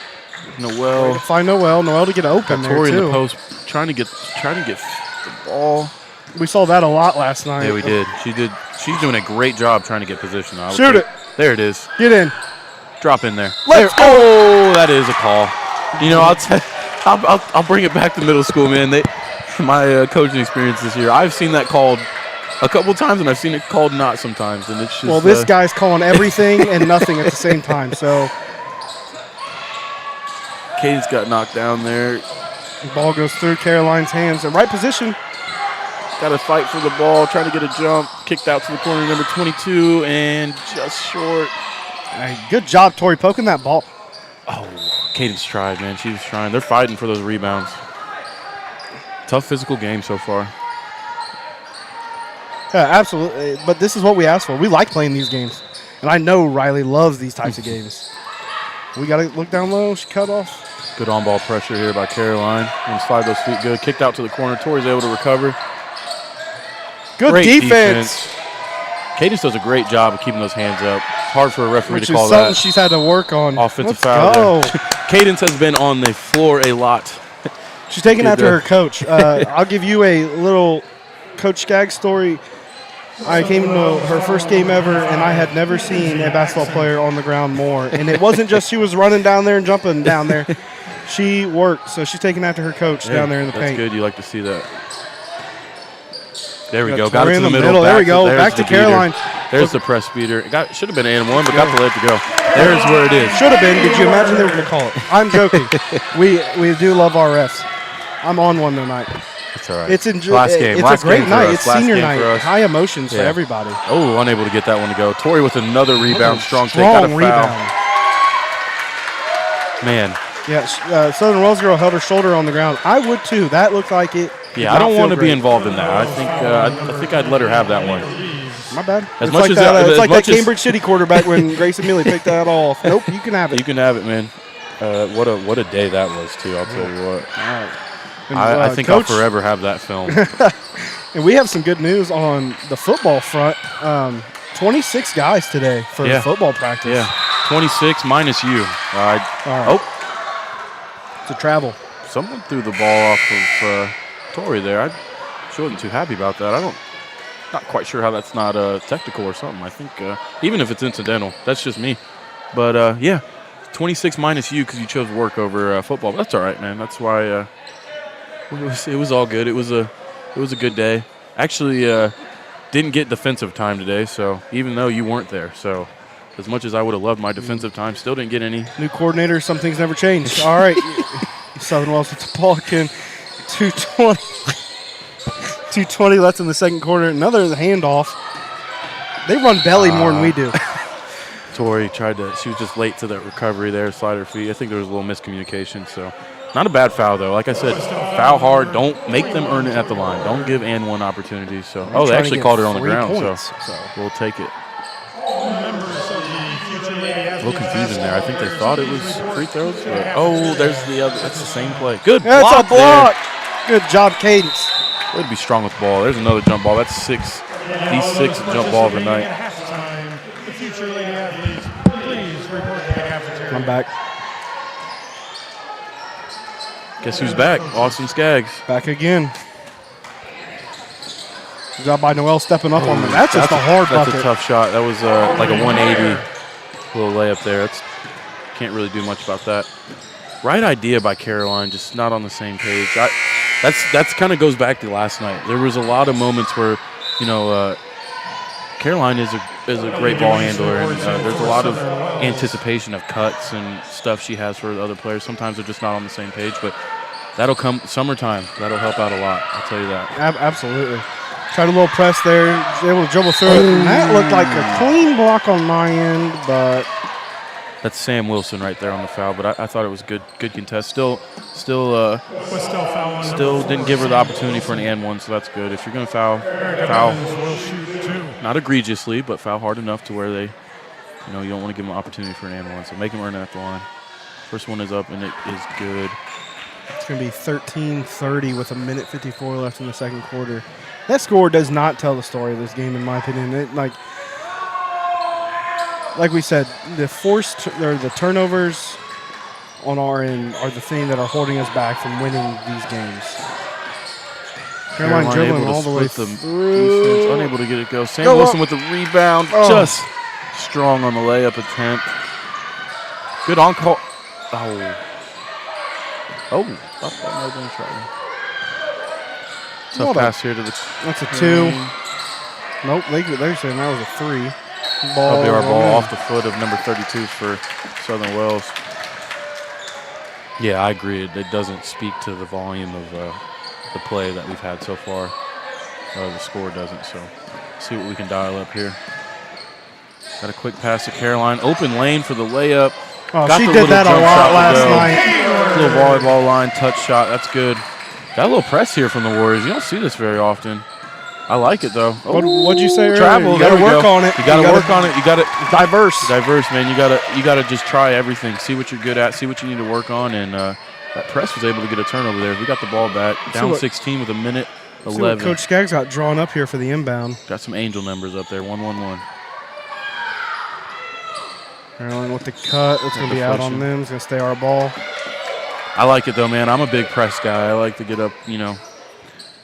Noel. Find Noel. Noel to get open there, Tori in too. the post, trying to get the ball. We saw that a lot last night. Yeah, we did. She's doing a great job trying to get position. Shoot it. There it is. Get in. Drop in there. Let's go. Oh, that is a call. I'll bring it back to middle school, man. My coaching experience this year, I've seen that called a couple times, and I've seen it called not sometimes. And it's just this guy's calling everything and nothing at the same time. So Cadence got knocked down there. the ball goes through Caroline's hands. The right position. Got to fight for the ball, trying to get a jump. Kicked out to the corner, number 22, and just short. Hey, good job, Tori, poking that ball. Oh, Cadence tried, man. She was trying. They're fighting for those rebounds. Tough physical game so far. Yeah, absolutely. But this is what we asked for. We like playing these games. And I know Riley loves these types of games. We got to look down low. She cut off. Good on-ball pressure here by Caroline. Going to slide those feet good. Kicked out to the corner. Tori's able to recover. Good great defense. Cadence does a great job of keeping those hands up. Hard for a referee Which to call is something that. she's had to work on. Offensive Let's foul go. there. Cadence has been on the floor a lot. She's taking after her coach. I'll give you a little Coach Skaggs story. I came to her first game ever, and I had never seen a basketball player on the ground more. And it wasn't just she was running down there and jumping down there. She worked, so she's taking after her coach down there in the paint. That's good. You like to see that. There we Got go. Got it Tori to the in the middle. there we go. There's Back to the Caroline. beater. There's the press beater. Should have been an and one, but got to let it go. There's where it is. Should have been. Did you imagine they were going to call it? I'm joking. we do love our refs. I'm on one tonight. That's all right. It's Last game. It's Last a great game for night. us. It's Last senior game for night. us. High emotions for Yeah. everybody. Oh, unable to get that one to go. Tori with another rebound. Strong take. Got a foul. rebound. Man, Yeah, Southern Wells girl held her shoulder on the ground. I would too. That looked like it. Yeah, I don't want to be involved in that. I think I'd let her have that one. My bad. As It's much like as that, that- it's as like that much as- Cambridge City quarterback when Grayson Mealy picked that off. Nope, you can have it. You can have it, man. What a day that was too. I'll tell you what. And, I think Coach, I'll forever have that film. And we have some good news on the football front. 26 guys today for Yeah. football practice. Yeah, 26 minus you. All right. Oh, To travel. someone threw the ball off of Torrey there. She wasn't too happy about that. Not quite sure how that's not technical or something. I think even if it's incidental, that's just me. But yeah, 26 minus you because you chose work over football. But that's all right, man. That's why it was all good. It was a good day. Actually, didn't get defensive time today, so even though you weren't there, so as much as I would have loved my defensive time, still didn't get any. New coordinator, some things never changed. All right. Southern Wells with the ball again. 2:20 left in the second quarter. Another handoff. They run belly more than we do. Tori she was just late to that recovery there, slide her feet. I think there was a little miscommunication, so not a bad foul, though. Like I said, foul hard. Don't make them earn it at the line. Don't give and one opportunities. So, they actually called it on the ground, points, so we'll take it. A little confusing there. I think they thought it was free throws, but there's the other. That's the same play. Good That's block a block. Good job, Cadence. there. Way to be strong with the ball. There's another jump ball. That's the sixth jump ball of the night. The future lady athletes, please report to the cafeteria. I'm back. Guess who's back? Austin Skaggs. Back again. Good job by Noel stepping up on them. That's just a hard That's bucket. a tough shot. That was like a 180 little layup there. Can't really do much about that. Right idea by Caroline, just not on the same page. That's kind of goes back to last night. There was a lot of moments where, Caroline is a great ball handler, and there's a lot of anticipation of cuts and stuff she has for the other players. Sometimes they're just not on the same page, but that'll come summertime. That'll help out a lot. I'll tell you that. Absolutely. Tried a little press there, was able to dribble through it. And that looked like a clean block on my end, but That's Sam Wilson right there on the foul, but I thought it was good contest. Still didn't give her the opportunity for an and one, so that's good. If you're going to foul, Will shoot two. not egregiously, but foul hard enough to where they, you don't want to give them an opportunity for an and one, so make them earn it at the line. First one is up, and it is good. it's going to be 13-30 with 1:54 left in the second quarter. That score does not tell the story of this game, in my opinion. Like we said, the turnovers on our end are the thing that are holding us back from winning these games. Caroline dribbling all the way through. Defense, unable to get it go. Sam Wilson with the rebound, just strong on the layup attempt. Good on call. Thought that might have been a try. Tough pass here to the. That's a 2. Nope, they're saying that was a 3. That'll be our ball off the foot of number 32 for Southern Wells. Yeah, I agree. It doesn't speak to the volume of the play that we've had so far. The score doesn't, so see what we can dial up here. Got a quick pass to Caroline. Open lane for the layup. Got she the did little that a jump lot shot to last go. night. Little volleyball line touch shot. That's good. Got a little press here from the Warriors. You don't see this very often. I like it, though. What'd you say earlier? Travel. You got to work on it. You got to work on it. You got to diverse, man. You got to just try everything. See what you're good at. See what you need to work on. And that press was able to get a turnover there. We got the ball back. Down 16 with 1:11. See what Coach Skaggs got drawn up here for the inbound. Got some angel numbers up there. 1-1-1. Caroline with the cut. It's going to be out on them. It's going to stay our ball. I like it, though, man. I'm a big press guy. I like to get up,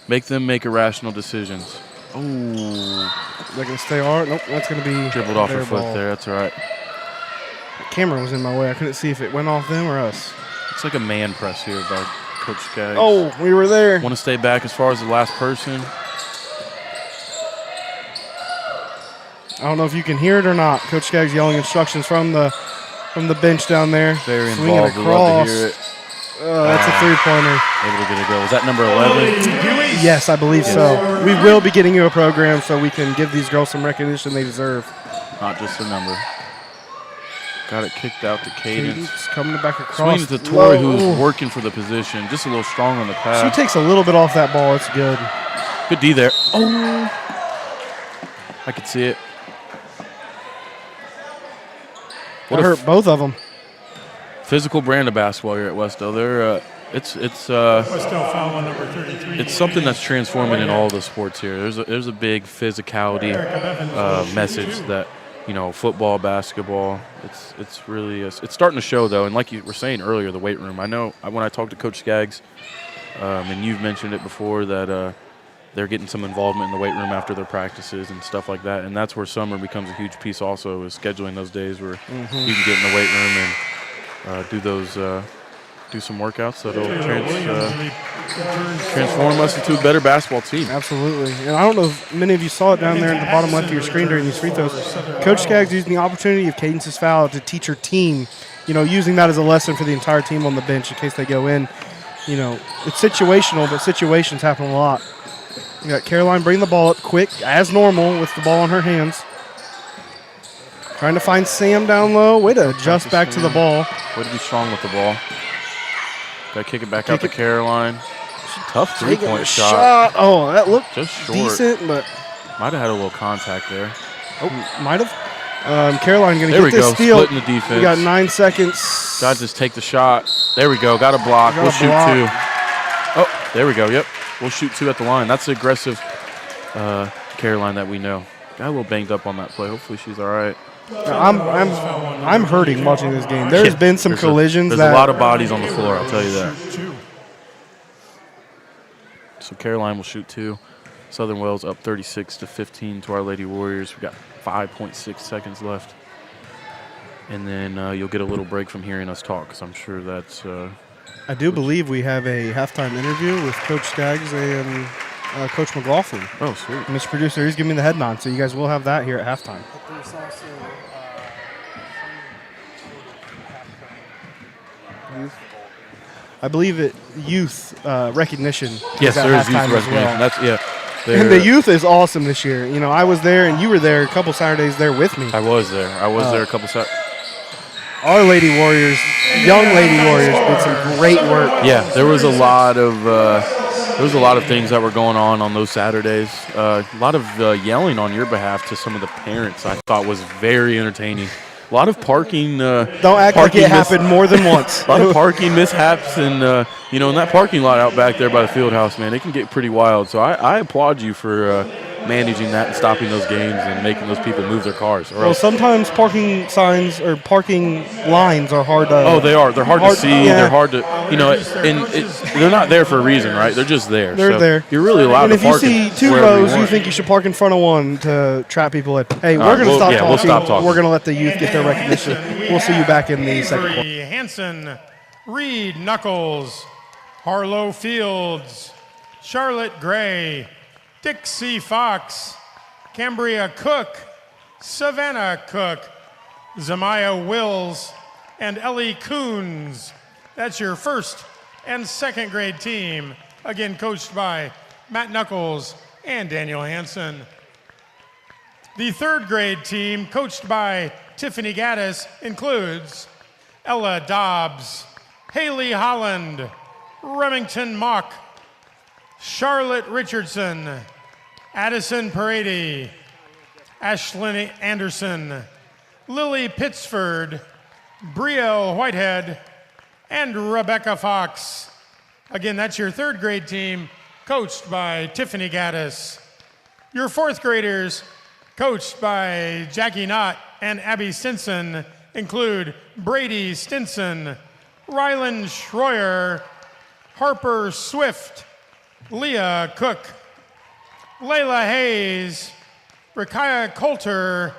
make them make irrational decisions. Oh. They're going to stay our. Nope, that's going to be Dribbled off her foot ball. there. That's all right. The camera was in my way. I couldn't see if it went off them or us. It's like a man press here by Coach Skaggs. Oh, we were there. Want to stay back as far as the last person. I don't know if you can hear it or not. Coach Skaggs yelling instructions from the bench down there. Very Swing it involved. We love to across. hear it. That's a three-pointer. Able to get it go. Was that number 11? Yes, I believe so. We will be getting you a program so we can give these girls some recognition they deserve. Not just a number. Got it kicked out to Cadence. Cadence coming back across. Swings to Tori, Low. who's working for the position. Just a little strong on the She pass. takes a little bit off that ball. It's good. Good D there. Oh, I could see it. That hurt both of them. Physical brand of basketball here at Wes-Del. They're Wes-Del foul on number 33. it's something that's transforming in all the sports here. There's a big physicality message that, you know, football, basketball. It's really it's starting to show though. And like you were saying earlier, the weight room. I know when I talked to Coach Skaggs, and you've mentioned it before that they're getting some involvement in the weight room after their practices and stuff like that. And that's where summer becomes a huge piece. Also, is scheduling those days where you can get in the weight room and do some workouts that'll transform us into a better basketball team. Absolutely. And I don't know if many of you saw it down there in the bottom left of your screen during these free throws. Coach Skaggs using the opportunity of Cadence's foul to teach her team, you know, using that as a lesson for the entire team on the bench in case they go in. You know, it's situational, but situations happen a lot. You got Caroline bringing the ball up quick, as normal, with the ball in her hands. Trying to find Sam down low. Way to adjust back to the ball. Way to be strong with the ball. Got to kick it back out to Caroline. Tough three-point shot. Oh, that looked just short. decent, but Might have had a little contact there. oh, might have. Caroline going to There get we this go, steal. splitting the defense. We got 9 seconds. Got to just take the shot. There we go. Got a block. Got We'll a shoot block. 2. Oh, there we go. Yep. We'll shoot 2 at the line. That's the aggressive Caroline that we know. Got a little banged up on that play. Hopefully she's all right. I'm hurting watching this game. There's been some collisions. There's a lot of bodies on the floor, I'll tell you that. So Caroline will shoot 2. Southern Wells up 36-15 to our Lady Warriors. We got 5.6 seconds left. And then you'll get a little break from hearing us talk, because I'm sure that's I do believe we have a halftime interview with Coach Skaggs and Coach McLaughlin. oh, sweet. Mr. Producer, he's giving me the head nod, so you guys will have that here at halftime. I believe it youth recognition. Yes, at there is youth halftime as recognition. well. That's And the youth is awesome this year. You know, I was there and you were there a couple Saturdays there with me. I was there. I was there a couple Saturdays. Our Lady Warriors, young Lady Warriors, did some great work. Yeah, there was a lot of things that were going on those Saturdays. A lot of yelling on your behalf to some of the parents. I thought was very entertaining. A lot of parking. Don't act like it happened more than once. A lot of parking mishaps, and in that parking lot out back there by the field house, man, it can get pretty wild. So I applaud you for managing that and stopping those games and making those people move their cars. Well, sometimes parking signs or parking lines are hard to. Oh, they are. They're hard to see. Yeah. They're hard to, they're not there for a reason, right? They're just there. They're So there. You're really allowed And to if you park see 2 wherever rows, you want. think you should park in front of one to trap people in. Hey, we're right, going to we'll- stop yeah, talking. we'll stop talking. We're going to let the youth get their recognition. We'll see you back in the second quarter. Avery Hanson, Reed Knuckles, Harlow Fields, Charlotte Gray, Dixie Fox, Cambria Cook, Savannah Cook, Zamaya Wills, and Ellie Coons. That's your first and second grade team, again coached by Matt Knuckles and Daniel Hanson. The third grade team, coached by Tiffany Gaddis, includes Ella Dobbs, Haley Holland, Remington Mock, Charlotte Richardson, Addison Parady, Ashlyn Anderson, Lily Pittsford, Brielle Whitehead, and Rebecca Fox. Again, that's your third grade team, coached by Tiffany Gaddis. Your fourth graders, coached by Jackie Knott and Abby Stinson, include Brady Stinson, Rylan Schroyer, Harper Swift, Leah Cook, Layla Hayes, Rakaya Coulter,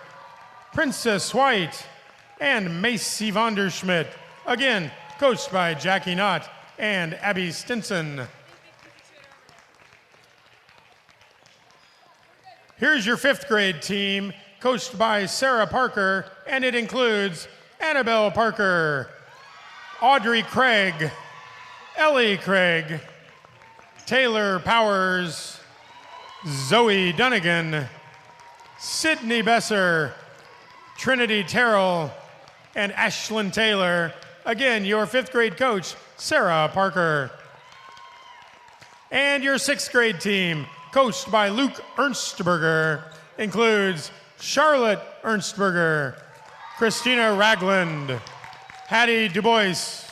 Princess White, and Macy Vonderschmidt. Again, coached by Jackie Knott and Abby Stinson. Here's your fifth grade team, coached by Sarah Parker, and it includes Annabelle Parker, Audrey Craig, Ellie Craig, Taylor Powers, Zoe Dunnigan, Sydney Besser, Trinity Terrell, and Ashlyn Taylor. Again, your 5th grade coach, Sarah Parker. And your 6th grade team, coached by Luke Ernstberger, includes Charlotte Ernstberger, Christina Ragland, Hattie DuBois,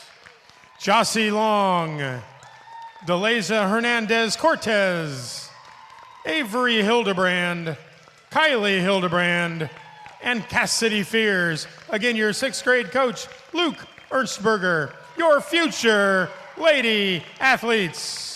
Jossie Long, Deleza Hernandez Cortez, Avery Hildebrand, Kylie Hildebrand, and Cassidy Fears. Again, your 6th grade coach, Luke Ernstberger, your future lady athletes.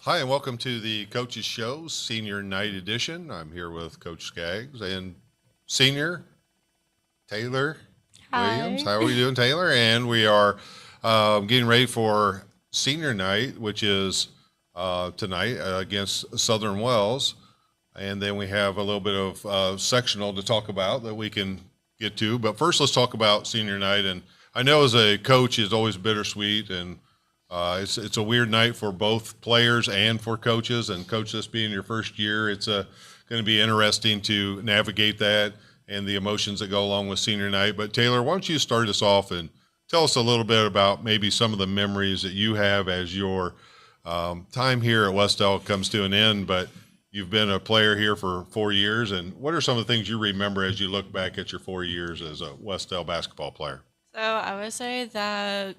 Hi, and welcome to the Coaches Show, Senior Night Edition. I'm here with Coach Skaggs and Senior Taylor Williams. How are we doing, Taylor? And we are getting ready for Senior Night, which is tonight against Southern Wells. And then we have a little bit of sectional to talk about that we can get to. But first, let's talk about Senior Night. And I know as a coach, it's always bittersweet, and it's a weird night for both players and for coaches. And coach, this being your first year, it's going to be interesting to navigate that and the emotions that go along with Senior Night. But Taylor, why don't you start us off and tell us a little bit about maybe some of the memories that you have as your time here at Wes-Del comes to an end, but you've been a player here for 4 years. And what are some of the things you remember as you look back at your 4 years as a Wes-Del basketball player? So I would say that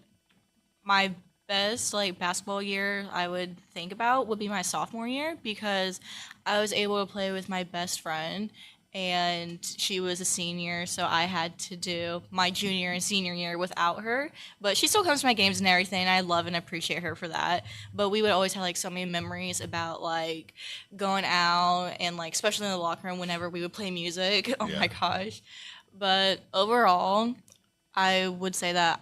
my best basketball year I would think about would be my sophomore year, because I was able to play with my best friend, and she was a senior, so I had to do my junior and senior year without her. But she still comes to my games and everything, and I love and appreciate her for that. But we would always have so many memories about going out and especially in the locker room whenever we would play music. Oh my gosh. But overall, I would say that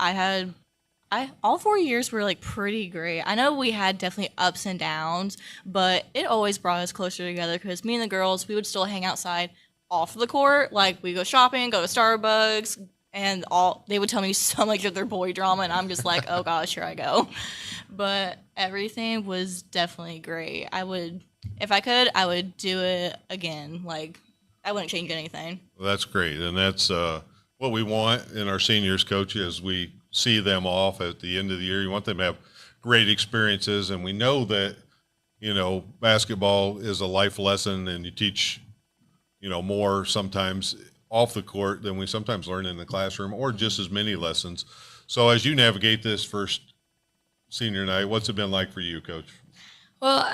all 4 years were pretty great. I know we had definitely ups and downs, but it always brought us closer together, because me and the girls, we would still hang outside off the court. We go shopping, go to Starbucks, and all they would tell me so much of their boy drama, and I'm just like, oh gosh, here I go. But everything was definitely great. If I could, I would do it again. Like, I wouldn't change anything. Well, that's great, and that's what we want in our seniors, coach, as we see them off at the end of the year. You want them to have great experiences, and we know that, basketball is a life lesson, and you teach, more sometimes off the court than we sometimes learn in the classroom, or just as many lessons. So as you navigate this first senior night, what's it been like for you, Coach? Well,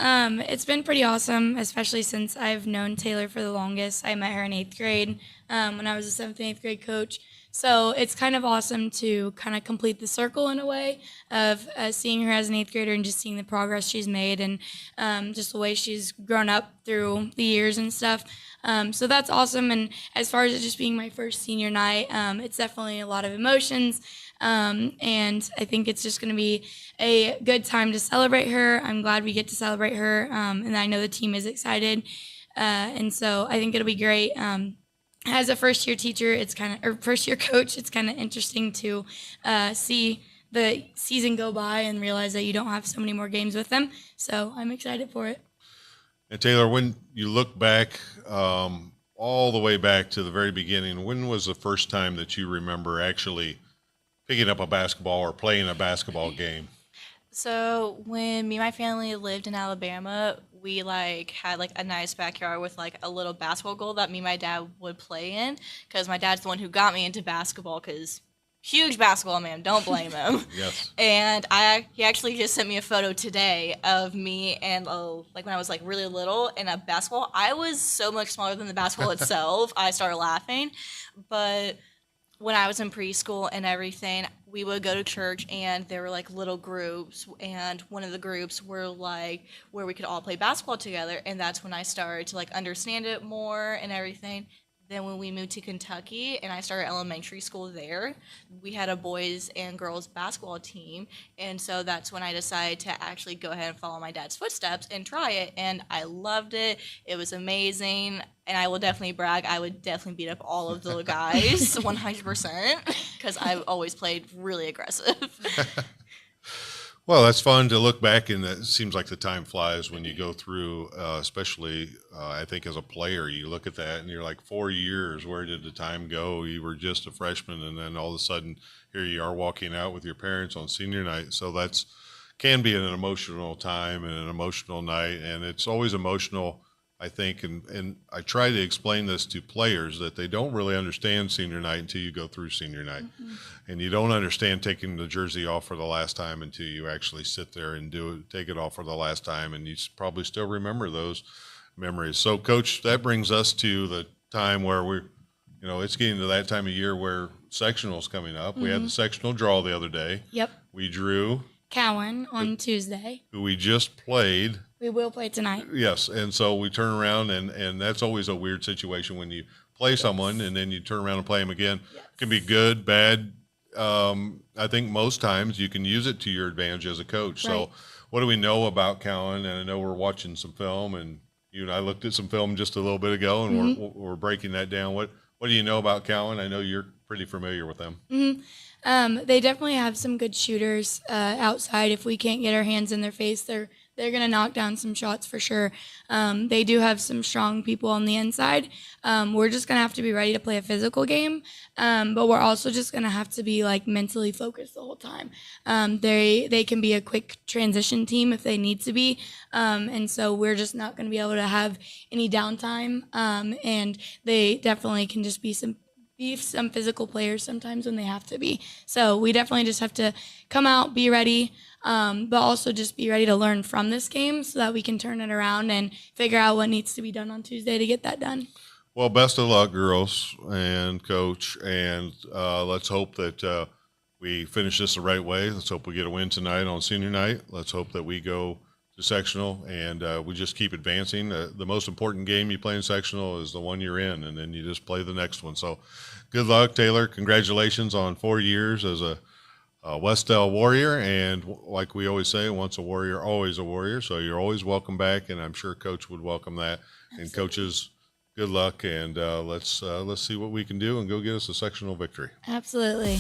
it's been pretty awesome, especially since I've known Taylor for the longest. I met her in 8th grade when I was a 7th and 8th grade coach. So it's kind of awesome to kind of complete the circle in a way of seeing her as an 8th grader and just seeing the progress she's made and just the way she's grown up through the years and stuff. So that's awesome. And as far as it just being my first senior night, it's definitely a lot of emotions. And I think it's just going to be a good time to celebrate her. I'm glad we get to celebrate her. And I know the team is excited. And so I think it'll be great. As a first-year teacher, or first-year coach, it's kind of interesting to see the season go by and realize that you don't have so many more games with them. So I'm excited for it. And Taylor, when you look back, all the way back to the very beginning, when was the first time that you remember actually picking up a basketball or playing a basketball game? So when me and my family lived in Alabama, we had a nice backyard with a little basketball goal that me and my dad would play in, because my dad's the one who got me into basketball, because huge basketball man, don't blame him. Yes. And he actually just sent me a photo today of me and when I was really little in a basketball. I was so much smaller than the basketball itself. I started laughing. But when I was in preschool and everything, we would go to church and there were little groups, and one of the groups were where we could all play basketball together, and that's when I started to understand it more and everything. Then when we moved to Kentucky and I started elementary school there, we had a boys and girls basketball team. And so that's when I decided to actually go ahead and follow my dad's footsteps and try it. And I loved it. It was amazing. And I will definitely brag, I would definitely beat up all of the guys 100%, because I've always played really aggressive. Well, that's fun to look back, and it seems like the time flies when you go through, especially I think as a player, you look at that and you're like, 4 years, where did the time go? You were just a freshman, and then all of a sudden here you are walking out with your parents on senior night. So that's can be an emotional time and an emotional night, and it's always emotional, I think, and I try to explain this to players that they don't really understand senior night until you go through senior night. Mm-hmm. And you don't understand taking the jersey off for the last time until you actually sit there and take it off for the last time, and you probably still remember those memories. So, Coach, that brings us to the time where it's getting to that time of year where sectional's coming up. Mm-hmm. We had the sectional draw the other day. Yep. We drew Cowan on Tuesday, who we just played. We will play tonight. Yes, and so we turn around, and that's always a weird situation when you play someone and then you turn around and play them again. Yes. It can be good, bad. I think most times you can use it to your advantage as a coach. Right. So what do we know about Cowan? And I know we're watching some film, and you and I looked at some film just a little bit ago, and mm-hmm. we're breaking that down. What do you know about Cowan? I know you're pretty familiar with them. Mm-hmm. They definitely have some good shooters outside. If we can't get our hands in their face, they're going to knock down some shots for sure. They do have some strong people on the inside. We're just going to have to be ready to play a physical game, but we're also just going to have to be mentally focused the whole time. They can be a quick transition team if they need to be, and so we're just not going to be able to have any downtime, and they definitely can just be some physical players sometimes when they have to be. So we definitely just have to come out, be ready, but also just be ready to learn from this game so that we can turn it around and figure out what needs to be done on Tuesday to get that done. Well, best of luck, girls and coach, and let's hope that we finish this the right way. Let's hope we get a win tonight on senior night. Let's hope that we go to sectional, and we just keep advancing. The most important game you play in sectional is the one you're in, and then you just play the next one. So good luck, Taylor. Congratulations on 4 years as a Wes-Del Warrior, and like we always say, once a warrior, always a warrior. So you're always welcome back, and I'm sure Coach would welcome that. Absolutely. And coaches, good luck, and let's see what we can do and go get us a sectional victory. Absolutely.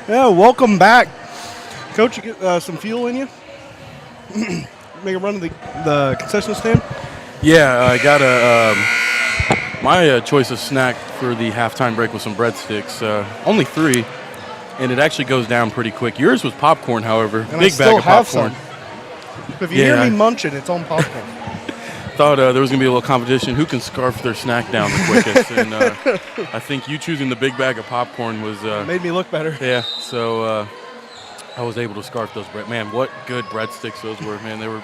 Yeah, welcome back. Coach, you get some fuel in you? Make a run to the concession stand? Yeah, I got my choice of snack for the halftime break was some breadsticks. Only 3, and it actually goes down pretty quick. Yours was popcorn, however. And Big I still bag of have popcorn. some. If you hear me munching, it's on popcorn. Thought there was going to be a little competition. Who can scarf their snack down the quickest? And I think you choosing the big bag of popcorn was made me look better. Yeah, so I was able to scarf those bread. Man, what good breadsticks those were. Man, they were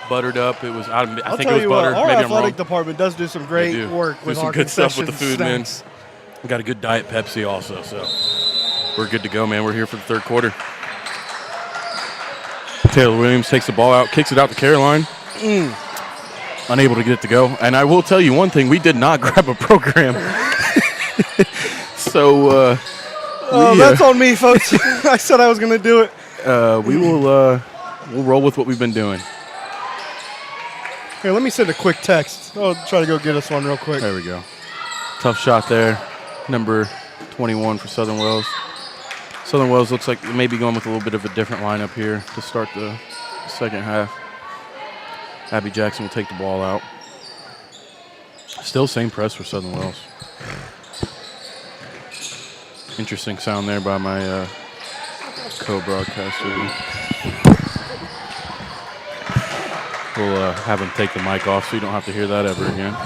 buttered up. It was. I think it was butter. Our Maybe I'm athletic wrong. department does do some great work Do with some our good stuff with the concession food, man. snacks. We got a good Diet Pepsi also, so we're good to go, man. We're here for the third quarter. Taylor Williams takes the ball out, kicks it out to Caroline. Unable to get it to go. And I will tell you one thing, we did not grab a program. So that's on me, folks. I said I was going to do it. we'll roll with what we've been doing. Here, let me send a quick text. I'll try to go get us one real quick. There we go. Tough shot there. Number 21 for Southern Wells. Southern Wells looks like they may be going with a little bit of a different lineup here to start the second half. Abby Jackson will take the ball out. Still same press for Southern Wells. Interesting sound there by my co-broadcaster. We'll have him take the mic off so you don't have to hear that ever again.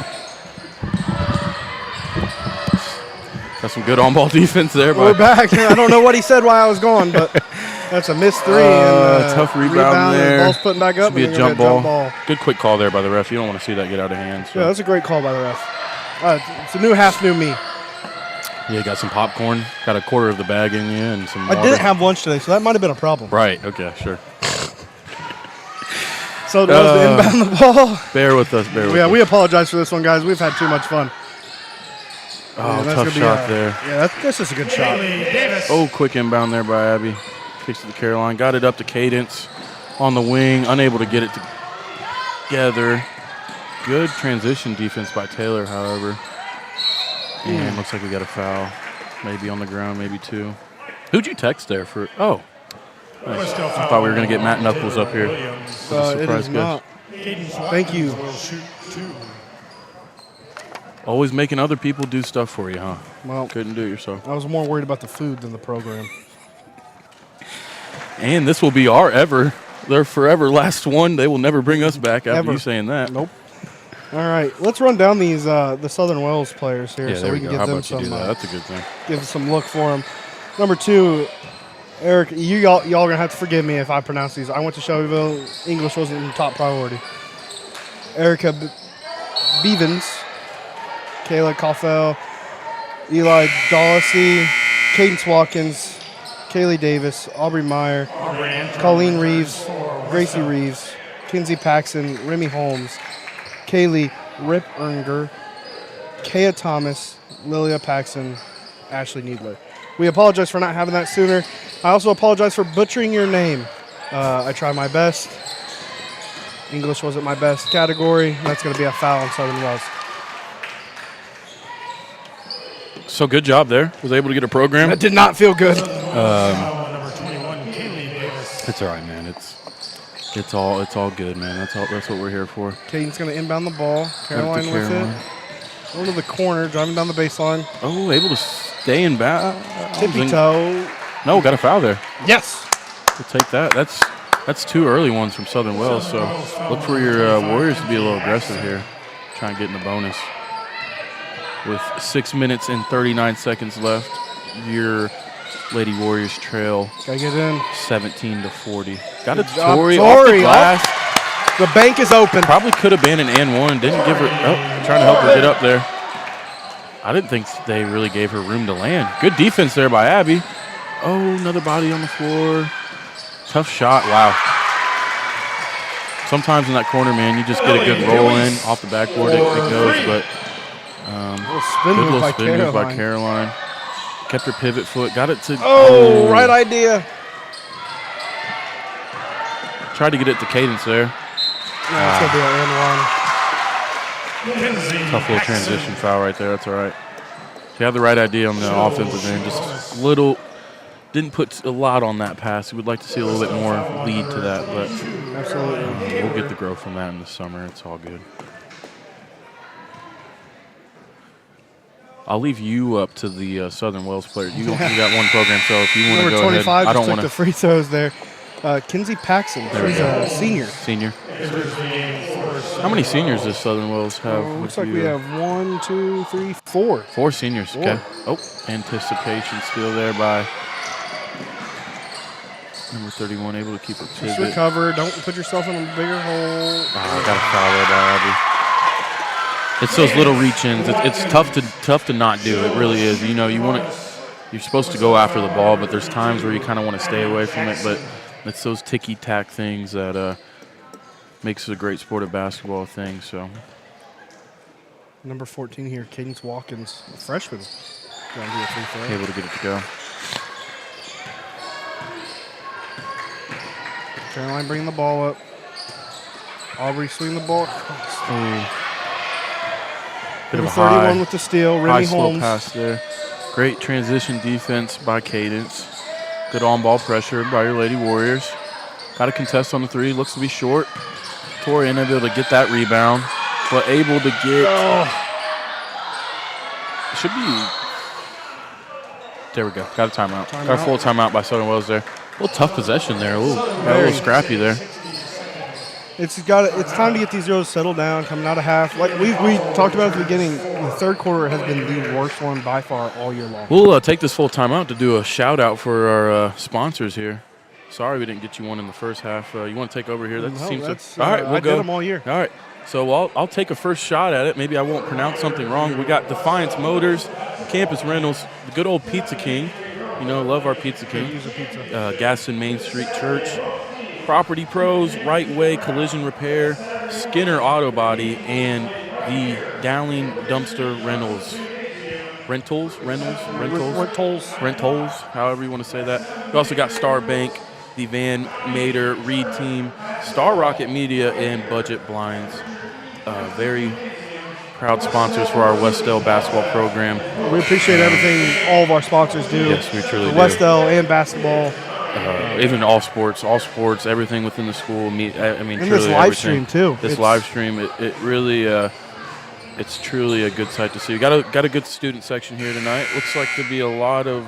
Got some good on-ball defense there. We're back. I don't know what he said while I was gone, but that's a missed three. Tough rebound there. And the ball's putting back up. Should be and a they're jump gonna ball. get Good quick call there by the ref. You don't want to see that get out of hand. So. Yeah, that's a great call by the ref. It's a new half, new me. Yeah, got some popcorn. Got a quarter of the bag in you and some water. I didn't have lunch today, so that might have been a problem. Right, okay, sure. So it was to inbound the ball. Bear with us, bear with us. Yeah, we apologize for this one, guys. We've had too much fun. Oh, that's tough gonna be shot there. Yeah, that's just a good shot. Oh, quick inbound there by Abby. Kicks to the Caroline. Got it up to Cadence on the wing. Unable to get it together. Good transition defense by Taylor, however. And looks like we got a foul. Maybe on the ground, maybe two. Who'd you text there for? Oh. Nice. I thought we were going to get Matt Knuckles up here. It is not. Thank you. Always making other people do stuff for you, huh? Well, couldn't do it yourself. I was more worried about the food than the program. And this will be their forever last one. They will never bring us back after you saying that. Nope. All right, let's run down these the Southern Wells players here, Yeah, so we can give them some. That's a good thing. Give some look for them. Number 2, Eric. Y'all gonna have to forgive me if I pronounce these. I went to Shelbyville. English wasn't top priority. Erica Bevins, Kayla Coffell, Eli Dawsey, Cadence Watkins, Kaylee Davis, Aubrey Meyer, Colleen Reeves, Gracie Reeves, Kinsey Paxson, Remy Holmes, Kaylee Ripernger, Kaya Thomas, Lilia Paxson, Ashley Needler. We apologize for not having that sooner. I also apologize for butchering your name. I tried my best. English wasn't my best category. That's going to be a foul on Southern Wells. So good job there. Was able to get a program. That did not feel good. It's all right, man. It's all good, man. That's what we're here for. Caden's going to inbound the ball. Caroline with it. Going to the corner, driving down the baseline. Oh, able to stay in bounds. Tippy toe. No, got a foul there. Yes. We'll take that. That's two early ones from Southern Wells. So look for your Warriors to be a little aggressive here. Try and get in the bonus. With 6 minutes and 39 seconds left, your Lady Warriors trail. Gotta get in. 17-40. Got Good it, job, Tori off the glass. The bank is open. Probably could have been an and one. Didn't give her. Oh, trying to help her get up there. I didn't think they really gave her room to land. Good defense there by Abby. Oh, another body on the floor. Tough shot. Wow. Sometimes in that corner, man, you just get a good roll in off the backboard. It goes, but good little spin move by Caroline. Kept her pivot foot. Got it to. Oh, right idea. Tried to get it to Cadence there. Yeah, it's going to be an and one. Tough little transition foul right there. That's all right. He had the right idea on the offensive end. Just little. Didn't put a lot on that pass. We would like to see a little bit more lead to that, but absolutely, we'll get the growth from that in the summer. It's all good. I'll leave you up to the Southern Wells player. You got one program, so if you want to go 25 ahead. I don't took want the free throws there. Kinsey Paxson, she's a senior. Senior. How many seniors does Southern Wells have? Looks like we have 1, 2, 3, 4. 4 seniors. Four. Okay. Oh, anticipation steal there by number 31, able to keep it pivot. Just recover. Don't put yourself in a bigger hole. Oh, got a foul there by Abby. It's those little reach-ins. It's tough to not do. It really is. You know, you're supposed to go after the ball, but there's times where you kind of want to stay away from it. But it's those ticky-tack things that makes it a great sport of basketball thing. So number 14 here, Cadence Watkins, a freshman. Able to get it to go. Caroline bringing the ball up. Aubrey swinging the ball. Bit of a 31 high, with the steal. high Remy slow Holmes. pass there. Great transition defense by Cadence. Good on-ball pressure by your Lady Warriors. Got a contest on the three. Looks to be short. Tori unable to get that rebound, but able to get. Should be. There we go. Got a timeout. Got a full timeout by Southern Wells there. A little tough possession there. Got a little scrappy there. It's time to get these girls settled down, coming out of half. Like we talked about at the beginning, the third quarter has been the worst one by far all year long. We'll take this full time out to do a shout out for our sponsors here. Sorry we didn't get you one in the first half. You want to take over here? That No, seems that's, all right. We'll I go. did them all year. All right. So I'll take a first shot at it. Maybe I won't pronounce something wrong. We got Defiance Motors, Campus Rentals, the good old Pizza King. You know, love our Pizza King. Use a pizza. Gaston Main Street Church, Property Pros, Right Way Collision Repair, Skinner Auto Body, and the Dowling Dumpster Rentals, however you want to say that. We also got Star Bank, the Van Mater Reed Team, Star Rocket Media, and Budget Blinds. Very proud sponsors for our Wes-Del basketball program. We appreciate everything all of our sponsors do. Yes, we truly do. Wes-Del and basketball. Even all sports, everything within the school. I mean, And truly this live everything. stream, too. This It's- live stream, it really, it's truly a good sight to see. We got a good student section here tonight. Looks like to be a lot of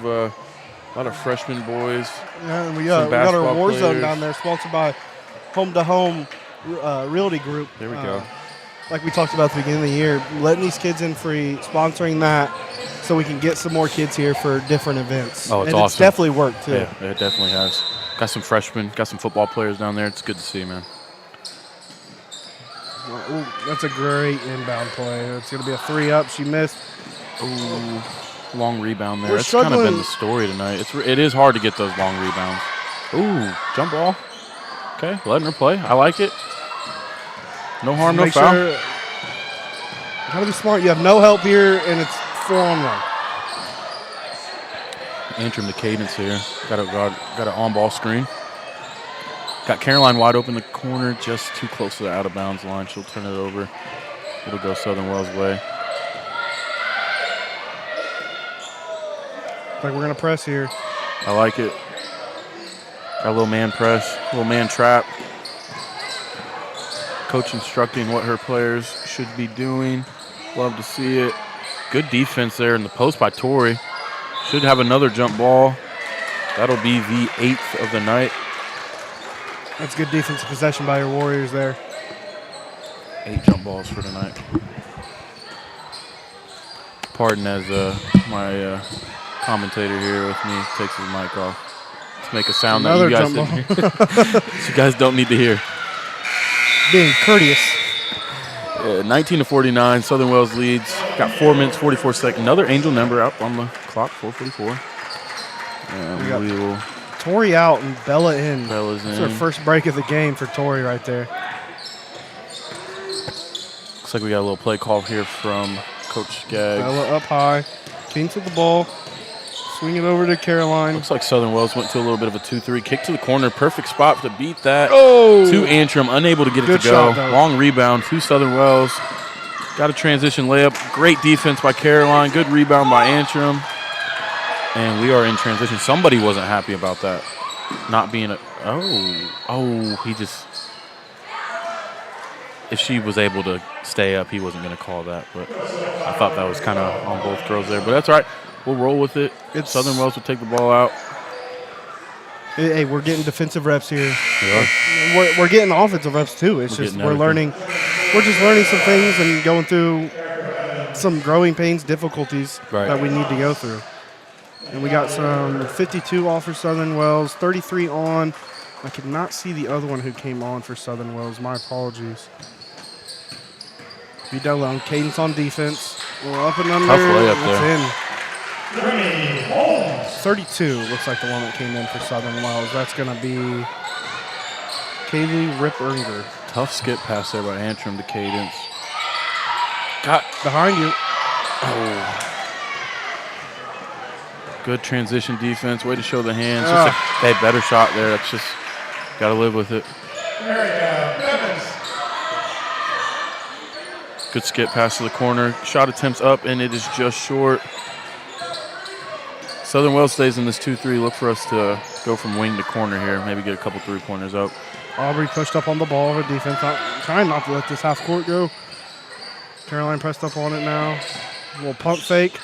freshman boys. Yeah, and we Some got our basketball War Zone players. down there, sponsored by Home to Home Realty Group. There we go. Like we talked about at the beginning of the year, letting these kids in free, sponsoring that, so we can get some more kids here for different events. Oh, it's and awesome. It's definitely worked too. Yeah, it definitely has. Got some freshmen, got some football players down there. It's good to see, man. Ooh, that's a great inbound play. It's going to be a 3-up. She missed. Ooh, long rebound there. We're That's kind of been struggling. the story tonight. It is hard to get those long rebounds. Ooh, jump ball. Okay, letting her play. I like it. No harm, no Make foul. sure. Got to be smart. You have no help here, and it's 4-on-1. Antrim to Cadence here. Got an on-ball screen. Got Caroline wide open in the corner, just too close to the out-of-bounds line. She'll turn it over. It'll go Southern Wells' way. Like we're going to press here. I like it. Got a little man press, a little man trap. Coach instructing what her players should be doing. Love to see it. Good defense there in the post by Tori. Should have another jump ball. That'll be the 8th of the night. That's good defensive possession by your Warriors there. 8 jump balls for tonight. Pardon as my commentator here with me takes his mic off. Let's make a sound Another that you guys jump didn't hear. That you guys don't need to hear. Being courteous. 19-49, Southern Wells leads. Got 4 minutes, 44 seconds. Another Angel number up on the clock, 4:44. And we will. Tori out and Bella in. Bella's That's her in. first break of the game for Tori right there. Looks like we got a little play call here from Coach Skaggs. Bella up high. Kings with the ball. Swing it over to Caroline. Looks like Southern Wells went to a little bit of a 2-3. Kick to the corner. Perfect spot to beat that. Oh! To Antrim. Unable to get it Good to go. shot, though. Long rebound to Southern Wells. Got a transition layup. Great defense by Caroline. Good rebound by Antrim. And we are in transition. Somebody wasn't happy about that. Not being a... Oh, he just... If she was able to stay up, he wasn't going to call that. But I thought that was kind of on both girls there. But that's all right. We'll roll with it. Southern Wells will take the ball out. Hey, we're getting defensive reps here. We are. We're getting offensive reps too. It's We're just getting we're learning. We're just learning some things and going through some growing pains, difficulties Right. that we need to go through. And we got some 52 off for Southern Wells, 33 on. I could not see the other one who came on for Southern Wells. My apologies. Vidal on Cadence on defense. We're up and under. Tough layup It's there. in. 32 looks like the one that came in for Southern Wells. That's going to be Kaylee Rippernger. Tough skip pass there by Antrim to Cadence. Got Behind you. good transition defense. Way to show the hands. Just a better shot there. That's just got to live with it. Good skip pass to the corner. Shot attempts up, and it is just short. Southern Wells stays in this 2-3. Look for us to go from wing to corner here. Maybe get a couple three-pointers up. Aubrey pushed up on the ball. Her defense trying not to let this half court go. Caroline pressed up on it now. A little pump fake.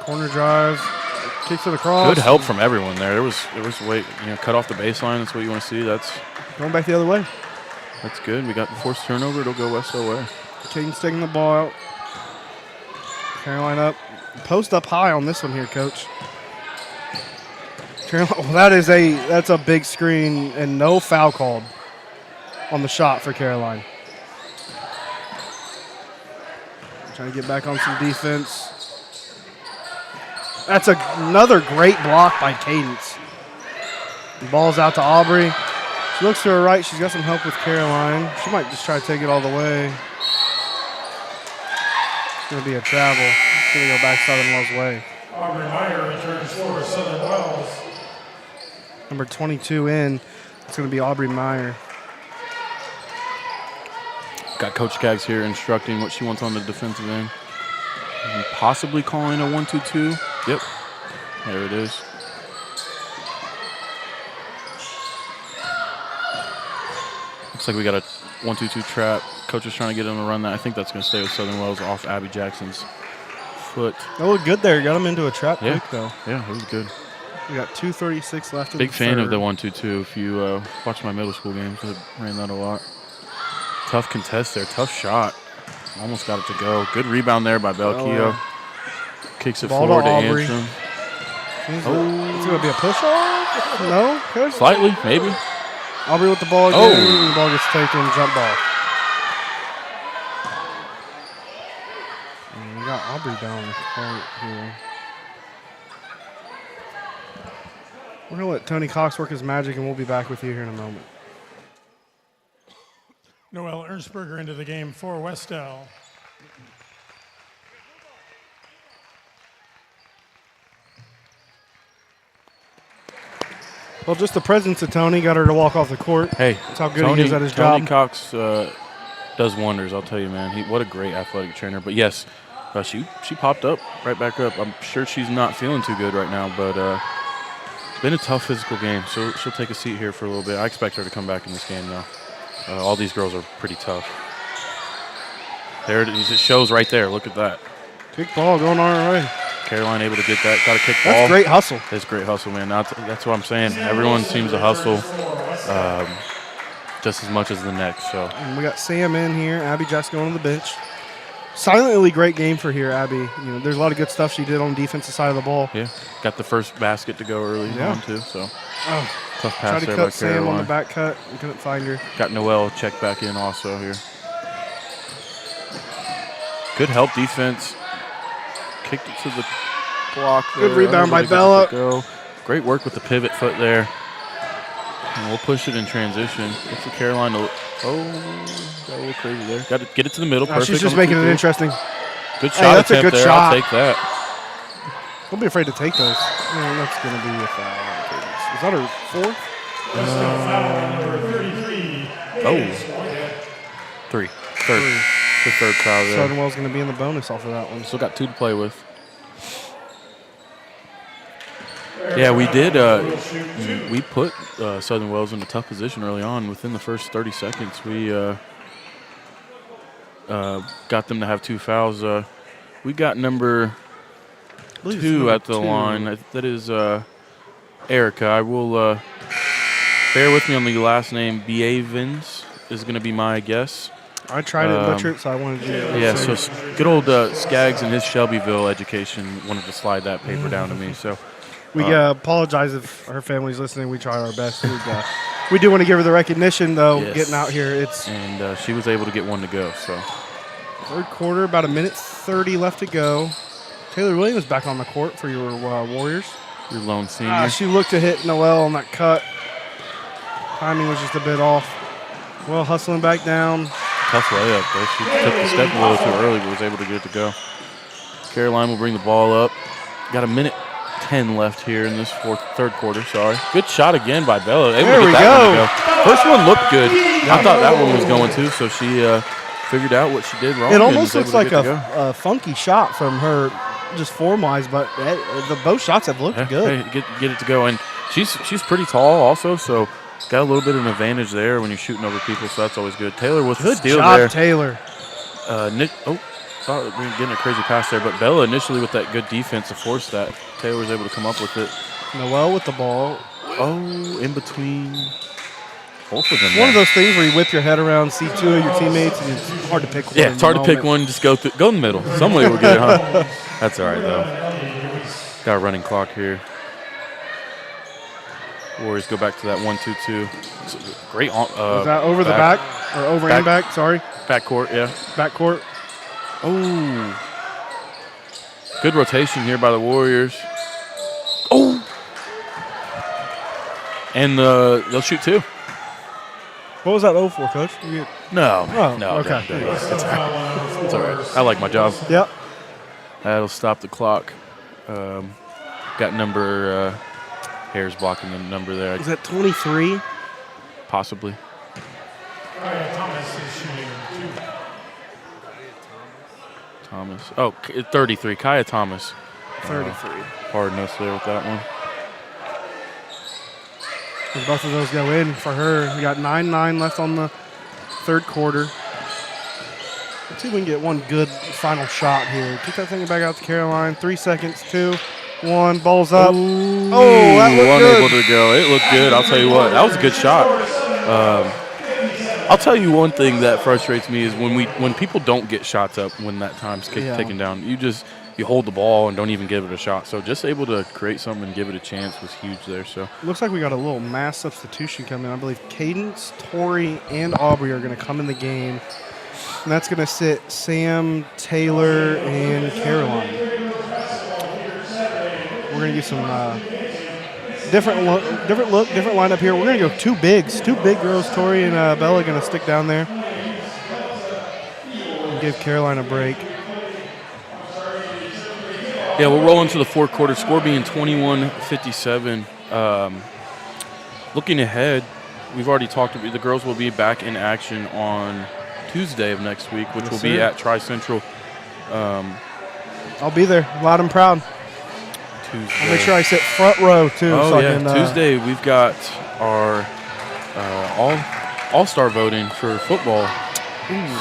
Corner drive. Kicks it across. Good help from everyone there. There was weight, cut off the baseline. That's what you want to see. That's Going back the other way. That's good. We got the forced turnover. It'll go Wes-Del way. Caden's taking the ball out. Caroline up. Post up high on this one here, Coach. Caroline, well, that's a big screen and no foul called on the shot for Caroline. Trying to get back on some defense. That's another great block by Cadence. The ball's out to Aubrey. She looks to her right. She's got some help with Caroline. She might just try to take it all the way. It's going to be a travel. It's going to go back Southern Wells way. Aubrey Meyer returns for Southern Wells. Number 22 in. It's going to be Aubrey Meyer. Got Coach Skaggs here instructing what she wants on the defensive end. And possibly calling a 1-2-2. Yep. There it is. Looks like we got a 1-2-2 trap. Coach is trying to get him to run that. I think that's going to stay with Southern Wells off Abby Jackson's foot. That looked good there. Got him into a trap Yeah. quick, though. Yeah, it was good. We got 2:36 left in Big the fan of third. the 1-2-2. If you watch my middle school games, I ran that a lot. Tough contest there. Tough shot. Almost got it to go. Good rebound there by Belkio. Kicks it Ball to forward to Aubrey. Antrim. It's going to be a push-off? No? Coach? Slightly, maybe. Aubrey with the ball again. Oh. The ball gets taken. Jump ball. And we got Aubrey down the court here. We're going to let Tony Cox work his magic, and we'll be back with you here in a moment. Noelle Ernstberger into the game for Wes-Del. Well, just the presence of Tony got her to walk off the court. Hey, That's how good he is at his Tony job. Cox does wonders, I'll tell you, man. What a great athletic trainer. But, yes, she popped up, right back up. I'm sure she's not feeling too good right now, but been a tough physical game. So she'll take a seat here for a little bit. I expect her to come back in this game, though. All these girls are pretty tough. There it is. It shows right there. Look at that. Kick ball going our way. Caroline able to get that. Got a kick ball. That's great hustle. That's great hustle, man. That's what I'm saying. Everyone seems to hustle just as much as the next. So And we got Sam in here. Abby Jackson going on the bench. Silently great game for here, Abby. You know, there's a lot of good stuff she did on the defensive side of the ball. yeah, got the first basket to go early Yeah. on too. So Oh, tough tried pass to there by cut Sam on the Caroline. back cut. We couldn't find her. Got Noelle checked back in also here. Good help defense. Kicked it to the block there. Good rebound by Unable to get it Bella. to go. Great work with the pivot foot there. And we'll push it in transition. It's a Caroline. Got a little crazy there. Got to get it to the middle. Perfect. She's just on the making it 2-2. interesting. Good Hey, shot that's a attempt good there. shot. I'll take that. Don't be afraid to take those. That's going to be a foul. Is that her fourth? Wes-Del foul number 33. Third. The third foul there. Southern Wells going to be in the bonus off of that one. Still got 2 to play with. Yeah, we did. We put Southern Wells in a tough position early on. Within the first 30 seconds, we got them to have 2 fouls. We got number 2 at the line. That is Erica. I will bear with me on the last name. Beavens is going to be my guess. I tried to butcher it, so I wanted to. Yeah, so good old Skaggs and his Shelbyville education wanted to slide that paper down to me. So We apologize if her family's listening. We try our best. We do want to give her the recognition, though, Yes. getting out here. It's and she was able to get 1 to go. So third quarter, about 1:30 left to go. Taylor Williams back on the court for your Warriors. your lone senior. She looked to hit Noelle on that cut. Timing was just a bit off. Well, hustling back down. Tough layup, though. She took the step a little too early, but was able to get it to go. Caroline will bring the ball up. Got 1:10 left here in this third quarter. Sorry. Good shot again by Bella. Able There to we get that one go. to go. First one looked good. I thought that one was going to, so she figured out what she did wrong. It and almost was looks able to like get to go. a funky shot from her, just form-wise, but both shots have looked good. Hey, get it to go. And she's pretty tall also, so got a little bit of an advantage there when you're shooting over people, so that's always good. Taylor with the Good steal job, there. Taylor. Thought we were getting a crazy pass there, but Bella initially with that good defense to force that. Taylor was able to come up with it. Noelle with the ball. Oh, in between. both of them. One of there. those things where you whip your head around, see two of your teammates, and it's hard to pick one. Yeah, in it's the hard to pick moment. one. Just go in the middle. Somebody will get it, huh? That's all right, though. Got a running clock here. Warriors go back to that 1-2-2. Great. Was that over the back? Or over and back, sorry. Backcourt, yeah. Backcourt. Oh. Good rotation here by the Warriors. Oh. And they'll shoot two. What was that 0 for, Coach? No. Oh, no. okay. No. It's all right. I like my job. Yep. That'll stop the clock. Got number, Hair's blocking the number there. Is that 23? Possibly. Thomas is shooting 2. Thomas. Oh, 33. Kaya Thomas. 33. Hard nose there with that one. And both of those go in for her. We got 9-9 left on the third quarter. Let's see if we can get one good final shot here. Kick that thing back out to Caroline. 3 seconds. 2, 1. Ball's up. Oh, that looked Unable good. to go. It looked good. I'll tell you what. That was a good shot. I'll tell you one thing that frustrates me is when people don't get shots up when that time's taken down. You hold the ball and don't even give it a shot. So just able to create something and give it a chance was huge there. So Looks like we got a little mass substitution coming. I believe Cadence, Tori, and Aubrey are going to come in the game. And that's going to sit Sam, Taylor, and Caroline. We're going to get some different lineup here. We're going to go two big girls. Tori and Bella going to stick down there and give Caroline a break. yeah, we'll roll into the fourth quarter. Score being 21-57. Looking ahead, we've already talked about the girls will be back in action on Tuesday of next week, which will be at Tri-Central. I'll be there, loud and proud. Tuesday. I'll make sure I sit front row too. Oh, so yeah. I can, Tuesday, we've got our all-star voting for football.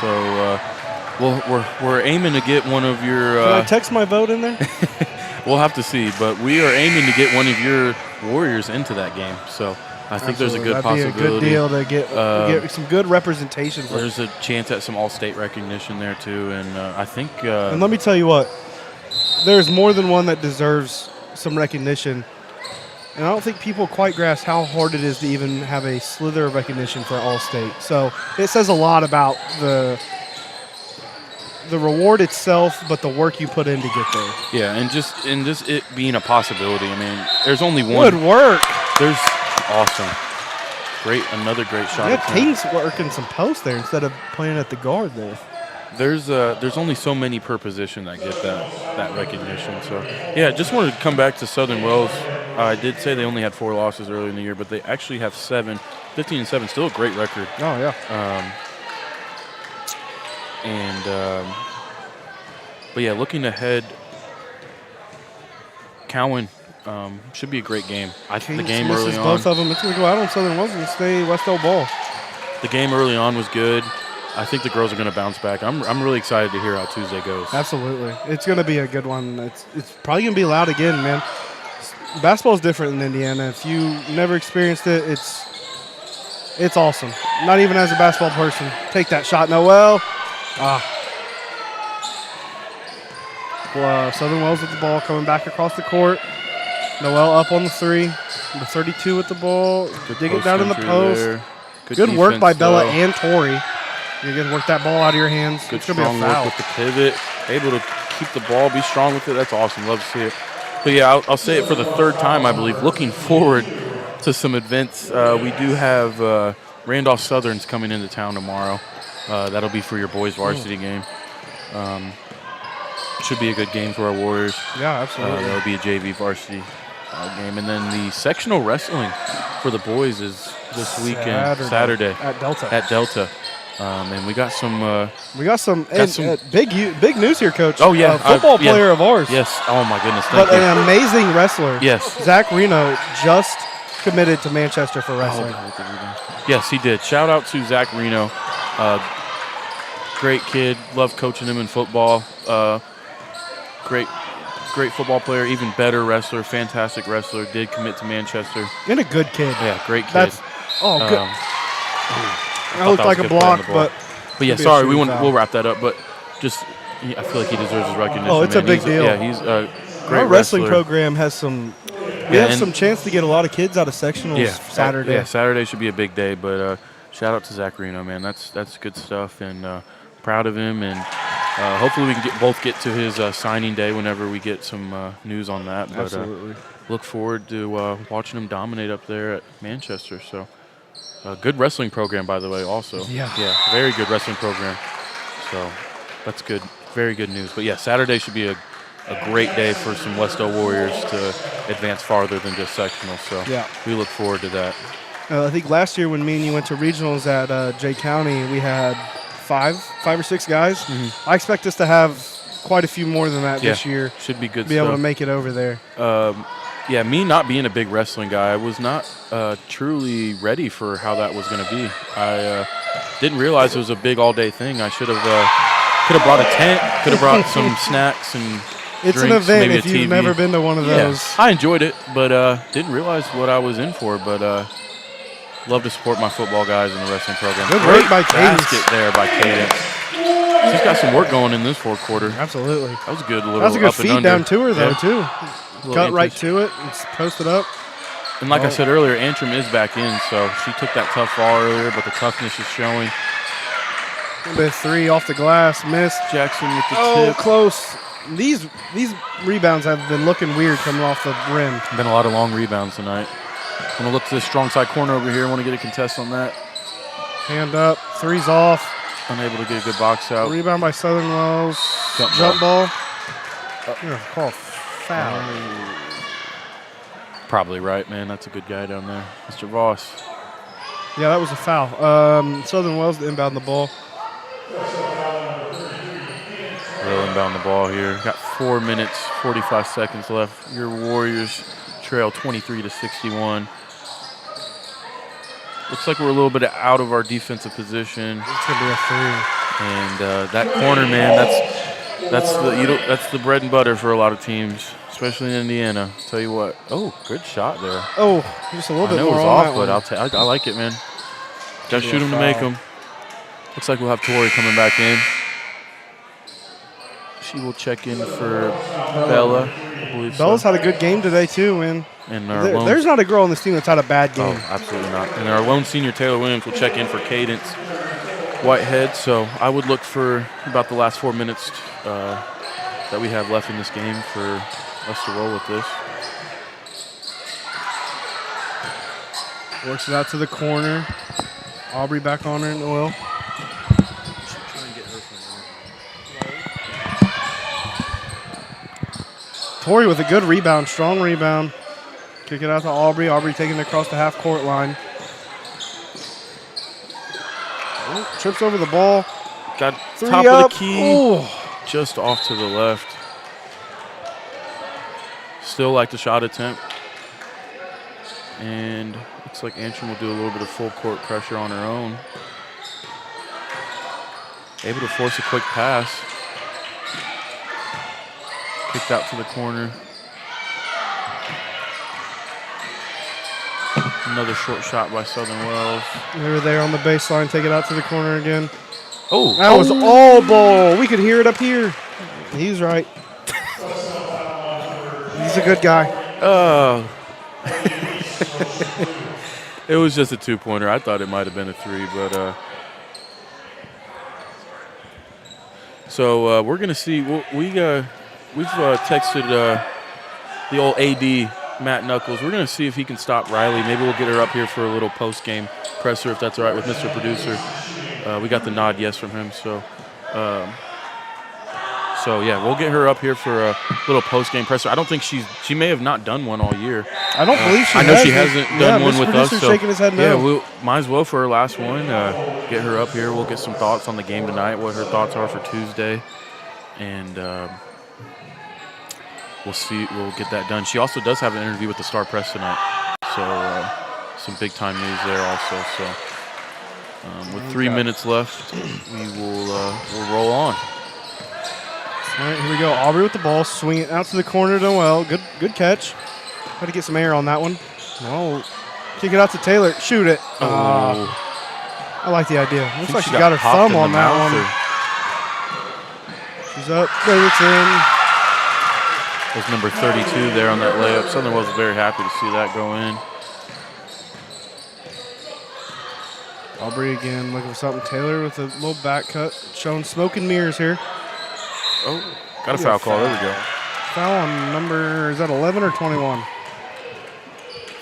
So we're aiming to get one of your. Can I text my vote in there? We'll have to see, but we are aiming to get one of your Warriors into that game. So I think there's a good That'd possibility. be a good deal to get some good representation. There's a chance at some All-State recognition there too, and I think. And let me tell you what, there's more than one that deserves some recognition. And I don't think people quite grasp how hard it is to even have a slither of recognition for All-State. So it says a lot about the reward itself, but the work you put in to get there. Yeah, and just it being a possibility. I mean, there's only one. Good work. There's awesome. Another great shot. Yeah, attempt. Kane's working some posts there instead of playing at the guard there. There's only so many per position that get that recognition. So yeah, just wanted to come back to Southern Wells. I did say they only had 4 losses earlier in the year, but they actually have 7, 15-7. Still a great record. Oh yeah. But yeah, looking ahead, Cowan should be a great game. I think the game early on. Both of them. It's going to go out on Southern Wells and stay Wes-Del ball. The game early on was good. I think the girls are going to bounce back. I'm really excited to hear how Tuesday goes. Absolutely, it's going to be a good one. It's probably going to be loud again, man. Basketball is different in Indiana. If you never experienced it, it's awesome. Not even as a basketball person. Take that shot, Noel. Southern Wells with the ball coming back across the court. Noel up on the 3. The 32 with the ball. Dig it down in the post. Good work by Bella and Tori. You're going to work that ball out of your hands. Good it's going to be strong a foul. work with the pivot. Able to keep the ball, be strong with it. That's awesome. Love to see it. But yeah, I'll say it for the 3rd time, I believe. Looking forward to some events. We do have Randolph Southern's coming into town tomorrow. That'll be for your boys varsity game. Should be a good game for our Warriors. Yeah, absolutely. That'll be a JV varsity game. And then the sectional wrestling for the boys is this weekend, Saturday. At Delta. At Delta. And we got some big news here, Coach. Oh, yeah. Football player of ours. Yes. Oh, my goodness. Thank But you. an amazing wrestler. Yes. Zach Reno just committed to Manchester for wrestling. Yes, he did. Shout out to Zach Reno. Great kid. Love coaching him in football. Great football player. Even better wrestler. Fantastic wrestler. Did commit to Manchester. And a good kid. Yeah, great kid. Good. That looked like a block, but yeah, could be a sorry, shooting foul. we'll wrap that up. But just, I feel like he deserves his recognition. Oh, it's a man. big He's deal. Yeah, he's a great Our wrestling wrestler. program has some. We Yeah, have and- some chance to get a lot of kids out of sectionals Saturday. Yeah, Saturday should be a big day. But shout out to Zach Reno, man. That's good stuff, and proud of him. And hopefully we can both get to his signing day whenever we get some news on that. But Absolutely. look forward to watching him dominate up there at Manchester. So good wrestling program, by the way. Also, Yeah. very good wrestling program. So that's good, very good news. But yeah, Saturday should be a great day for some Wes-Del Warriors to advance farther than just sectional. So Yeah. we look forward to that. I think last year when me and you went to regionals at Jay County, we had five or six guys. I expect us to have quite a few more than that this year. Should be good Be stuff. able to make it over there. Yeah, me not being a big wrestling guy, I was not truly ready for how that was going to be. I didn't realize it was a big all-day thing. I should have could have brought a tent, could have brought some snacks and It's drinks, an event maybe if a you've TV. never been to one of Yeah, those. I enjoyed it, but didn't realize what I was in for. But love to support my football guys in the wrestling program. Good Great work by Cadence. basket there by Cadence. She's got some work going in this fourth quarter. Absolutely. That was a good little That was a good up and feed under. down to her, though, Yeah. too. Little Cut right inches. to it and posted up. And like I said earlier, Antrim is back in, so she took that tough fall earlier, but the toughness is showing. A bit three off the glass, missed. Jackson with the Oh, tip. close. These rebounds have been looking weird coming off the rim. Been a lot of long rebounds tonight. I'm going to look to this strong side corner over here. I want to get a contest on that. Hand up, three's off. Unable to get a good box out. Rebound by Southern Wells. Jump Ball. Yeah, call foul. Probably right, man. That's a good guy down there. Mr. Voss. Yeah, that was a foul. Southern Wells to inbound the ball. Will inbound the ball here. Got 4 minutes, 45 seconds left. Your Warriors trail 23-61. Looks like we're a little bit out of our defensive position. It's gonna be a three. And that corner, man, that's the bread and butter for a lot of teams, especially in Indiana. Tell you what. Oh, good shot there. Oh, just a little I bit know it more was on off, that but one. I like it, man. Got to be a shoot them to make foul. them. Looks like we'll have Tori coming back in. She will check in for Bella, I believe Bella's so. had a good game today too, and And our lone, there's not a girl on this team that's had a bad game. oh, absolutely not. And our lone senior Taylor Williams will check in for Cadence Whitehead. So I would look for about the last 4 minutes that we have left in this game for us to roll with this. Works it out to the corner. Aubrey back on her and Oil. Tori with a good rebound, strong rebound. Kick it out to Aubrey. Aubrey taking it across the half court line. Oh, trips over the ball. Got Three top up. of the key, Ooh. just off to the left. Still like the shot attempt. And looks like Antrim will do a little bit of full court pressure on her own. Able to force a quick pass. Kicked out to the corner. Another short shot by Southern Wells. They were there on the baseline. Take it out to the corner again. Oh, That was all ball. We could hear it up here. He's right. He's a good guy. oh. It was just a two-pointer. I thought it might have been a three, but so we're gonna see. We've texted the old AD Matt Knuckles. We're gonna see if he can stop Riley. Maybe we'll get her up here for a little post-game presser, if that's all right with Mr. Producer. We got the nod yes from him, so. So yeah, we'll get her up here for a little post-game presser. I don't think she may have not done one all year. I don't believe she I know has. she hasn't done one Mr. with us. Producer's So shaking his head no. yeah, we might as well for her last one. Get her up here. We'll get some thoughts on the game tonight. What her thoughts are for Tuesday, and we'll see. We'll get that done. She also does have an interview with the Star Press tonight, so some big-time news there also. So with 3 minutes left, we will we'll roll on. All right, here we go. Aubrey with the ball. Swing it out to the corner to Noel. Good catch. Got to get some air on that one. Oh, kick it out to Taylor. Shoot it. I like the idea. Looks think like she she got her popped thumb in the on that mouth one. or- She's up. There it's in. was number 32 there on that layup. Southern Wells was very happy to see that go in. Aubrey again looking for something. Taylor with a little back cut. Showing smoke and mirrors here. Oh, got a foul call. There we go. Foul on number, is that 11 or 21?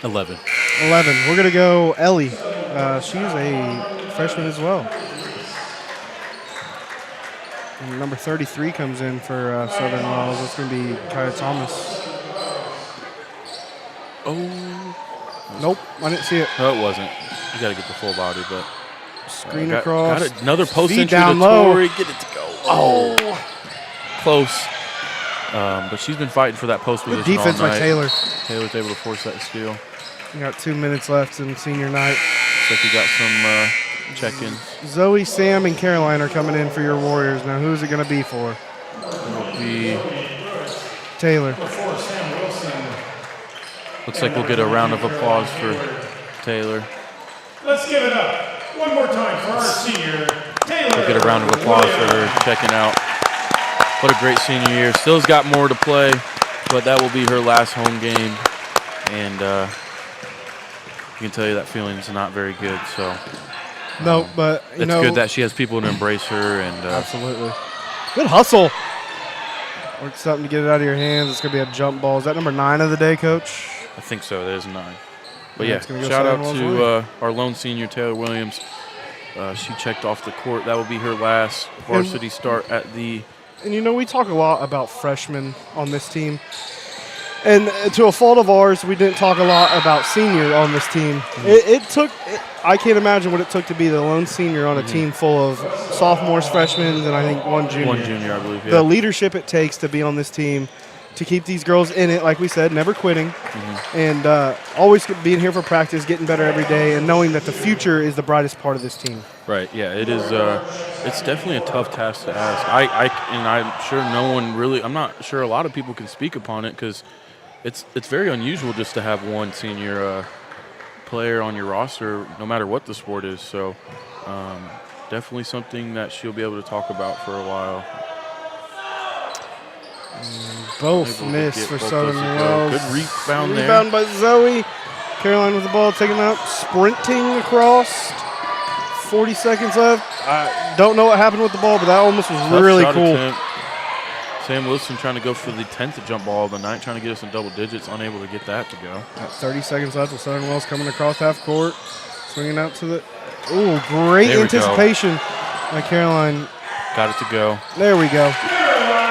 11. 11. We're going to go Ellie. She's a freshman as well. And number 33 comes in for Southern Wells. That's going to be Kaya Thomas. Oh. Nope, I didn't see it. No, it wasn't. You got to get the full body, but Screen across. got another post Feed entry down to low. Tori. Get it to go. Oh, close. But she's been fighting for that post Good position defense all by night. Taylor. Taylor's able to force that steal. We got 2 minutes left in senior night. Looks like we got some check-ins. Zoe, Sam, and Caroline are coming in for your Warriors. Now, who's it going to be for? It'll be. Taylor. Looks like we'll get a round of applause for Taylor. Let's give it up one more time for our senior, Taylor. We'll get a round of applause for her checking out. What a great senior year. Still's got more to play, but that will be her last home game. And I can tell you that feeling's not very good. So No, but, you it's know. good that she has people to embrace her. And Absolutely. Good hustle. Work something to get it out of your hands. It's going to be a jump ball. Is that number 9 of the day, Coach? I think so. That is 9. But Yeah, yeah, it's gonna go shout out Southern to Wells our lone senior, Taylor Williams. She checked off the court. That will be her last varsity start at the. And, you know, we talk a lot about freshmen on this team. And to a fault of ours, we didn't talk a lot about senior on this team. I can't imagine what it took to be the lone senior on a team full of sophomores, freshmen, and I think one junior. One junior, I believe, yeah. The leadership it takes to be on this team, to keep these girls in it, like we said, never quitting, and always being here for practice, getting better every day, and knowing that the future is the brightest part of this team. Right. Yeah. It is. It's definitely a tough task to ask. I'm sure no one really. I'm not sure a lot of people can speak upon it because it's very unusual just to have one senior player on your roster, no matter what the sport is. So definitely something that she'll be able to talk about for a while. Both Able to miss get for both Southern those to go. Wells. Good rebound there. Rebound by Zoe. Caroline with the ball, taking out, sprinting across. 40 seconds left. I don't know what happened with the ball, but that almost was Tough really shot cool. attempt. Sam Wilson trying to go for the 10th jump ball of the night, trying to get us in double digits, unable to get that to go. Got 30 seconds left with Southern Wells coming across half court. Swinging out to the. Ooh, great There we go. anticipation by Caroline. Got it to go. There we go.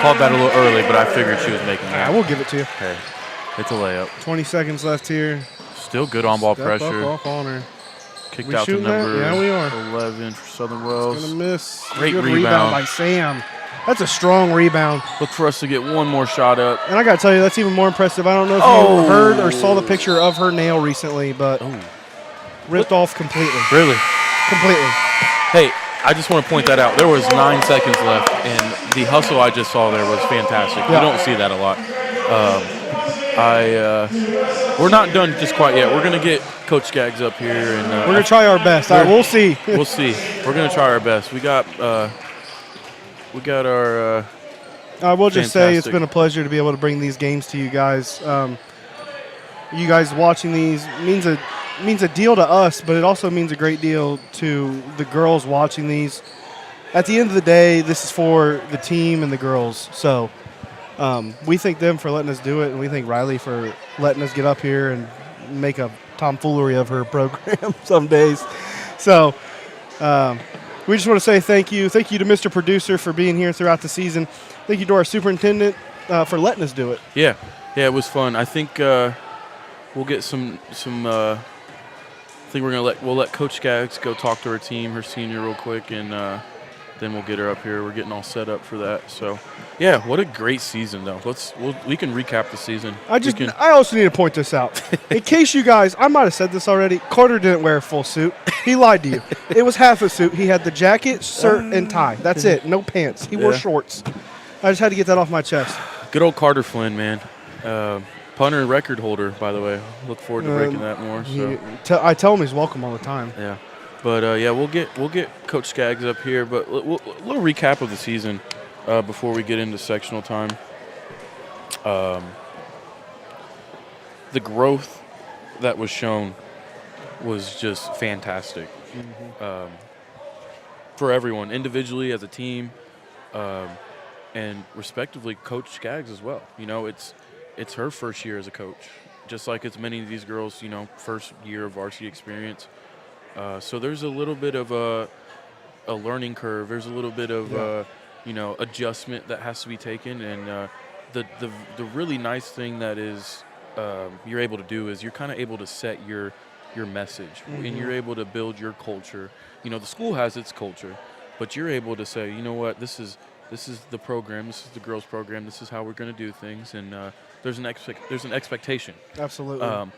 Called that a little early, but I figured she was making Yeah, that. we'll give it to you. Okay. It's a layup. 20 seconds left here. Still good on-ball Step pressure. up on her. Kicked We out to shooting that? number Yeah, we are. 11 for Southern Gonna Wells. miss. Great Good rebound. by Sam. That's a strong rebound. Look for us to get one more shot up. And I got to tell you, that's even more impressive. I don't know if Oh. you heard or saw the picture of her nail recently, but Oh, ripped off completely. really? Completely. Hey, I just want to point that out. There was 9 seconds left, and the hustle I just saw there was fantastic. Yeah. You don't see that a lot. We're not done just quite yet. We're going to get Coach Skaggs up here, and We're going to try our best. All right, we'll see. we'll see. We're going to try our best. We got our. I will just say it's Fantastic. been a pleasure to be able to bring these games to you guys. You guys watching these means a deal to us, but it also means a great deal to the girls watching these. At the end of the day, this is for the team and the girls. So we thank them for letting us do it, and we thank Riley for letting us get up here and make a tomfoolery of her program some days. So we just want to say thank you. Thank you to Mr. Producer for being here throughout the season. Thank you to our superintendent for letting us do it. Yeah, it was fun. I think we'll get some. I think we'll let Coach Skaggs go talk to her team, her senior, real quick, and then we'll get her up here. We're getting all set up for that. So, yeah, what a great season, though. We can recap the season. I also need to point this out. In case you guys, I might have said this already, Carter didn't wear a full suit. He lied to you. It was half a suit. He had the jacket, shirt, and tie. That's it. No pants. He wore Yeah. shorts. I just had to get that off my chest. Good old Carter Flynn, man. Punter record holder, by the way. Look forward to breaking that more. So I tell him he's welcome all the time. yeah, But yeah, we'll get Coach Skaggs up here. But a little recap of the season before we get into sectional time. The growth that was shown was just fantastic for everyone, individually, as a team, and respectively, Coach Skaggs as well. You know, it's her first year as a coach, just like it's many of these girls, you know, first year of varsity experience. So there's a little bit of a learning curve. There's a little bit of you know, adjustment that has to be taken, and the really nice thing that is you're able to do is you're kind of able to set your message, and you're able to build your culture. You know, the school has its culture, but you're able to say, you know what, this is the program, this is the girls program, this is how we're going to do things, and there's an expectation. Absolutely.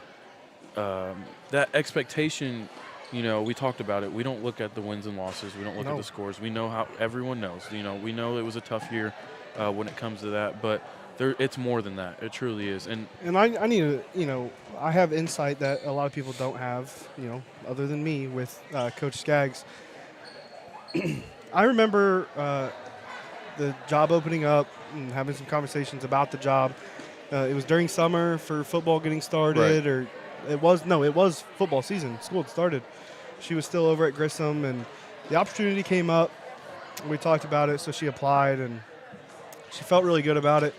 That expectation, you know, we talked about it. We don't look at the wins and losses. We don't look at the scores. We know how everyone knows. You know, we know it was a tough year when it comes to that, but it's more than that. It truly is. And I need to, you know, I have insight that a lot of people don't have, you know, other than me with Coach Skaggs. I remember the job opening up and having some conversations about the job. It was during summer for football getting started, or it was football season. School had started. She was still over at Grissom, and the opportunity came up. We talked about it, so she applied, and she felt really good about it.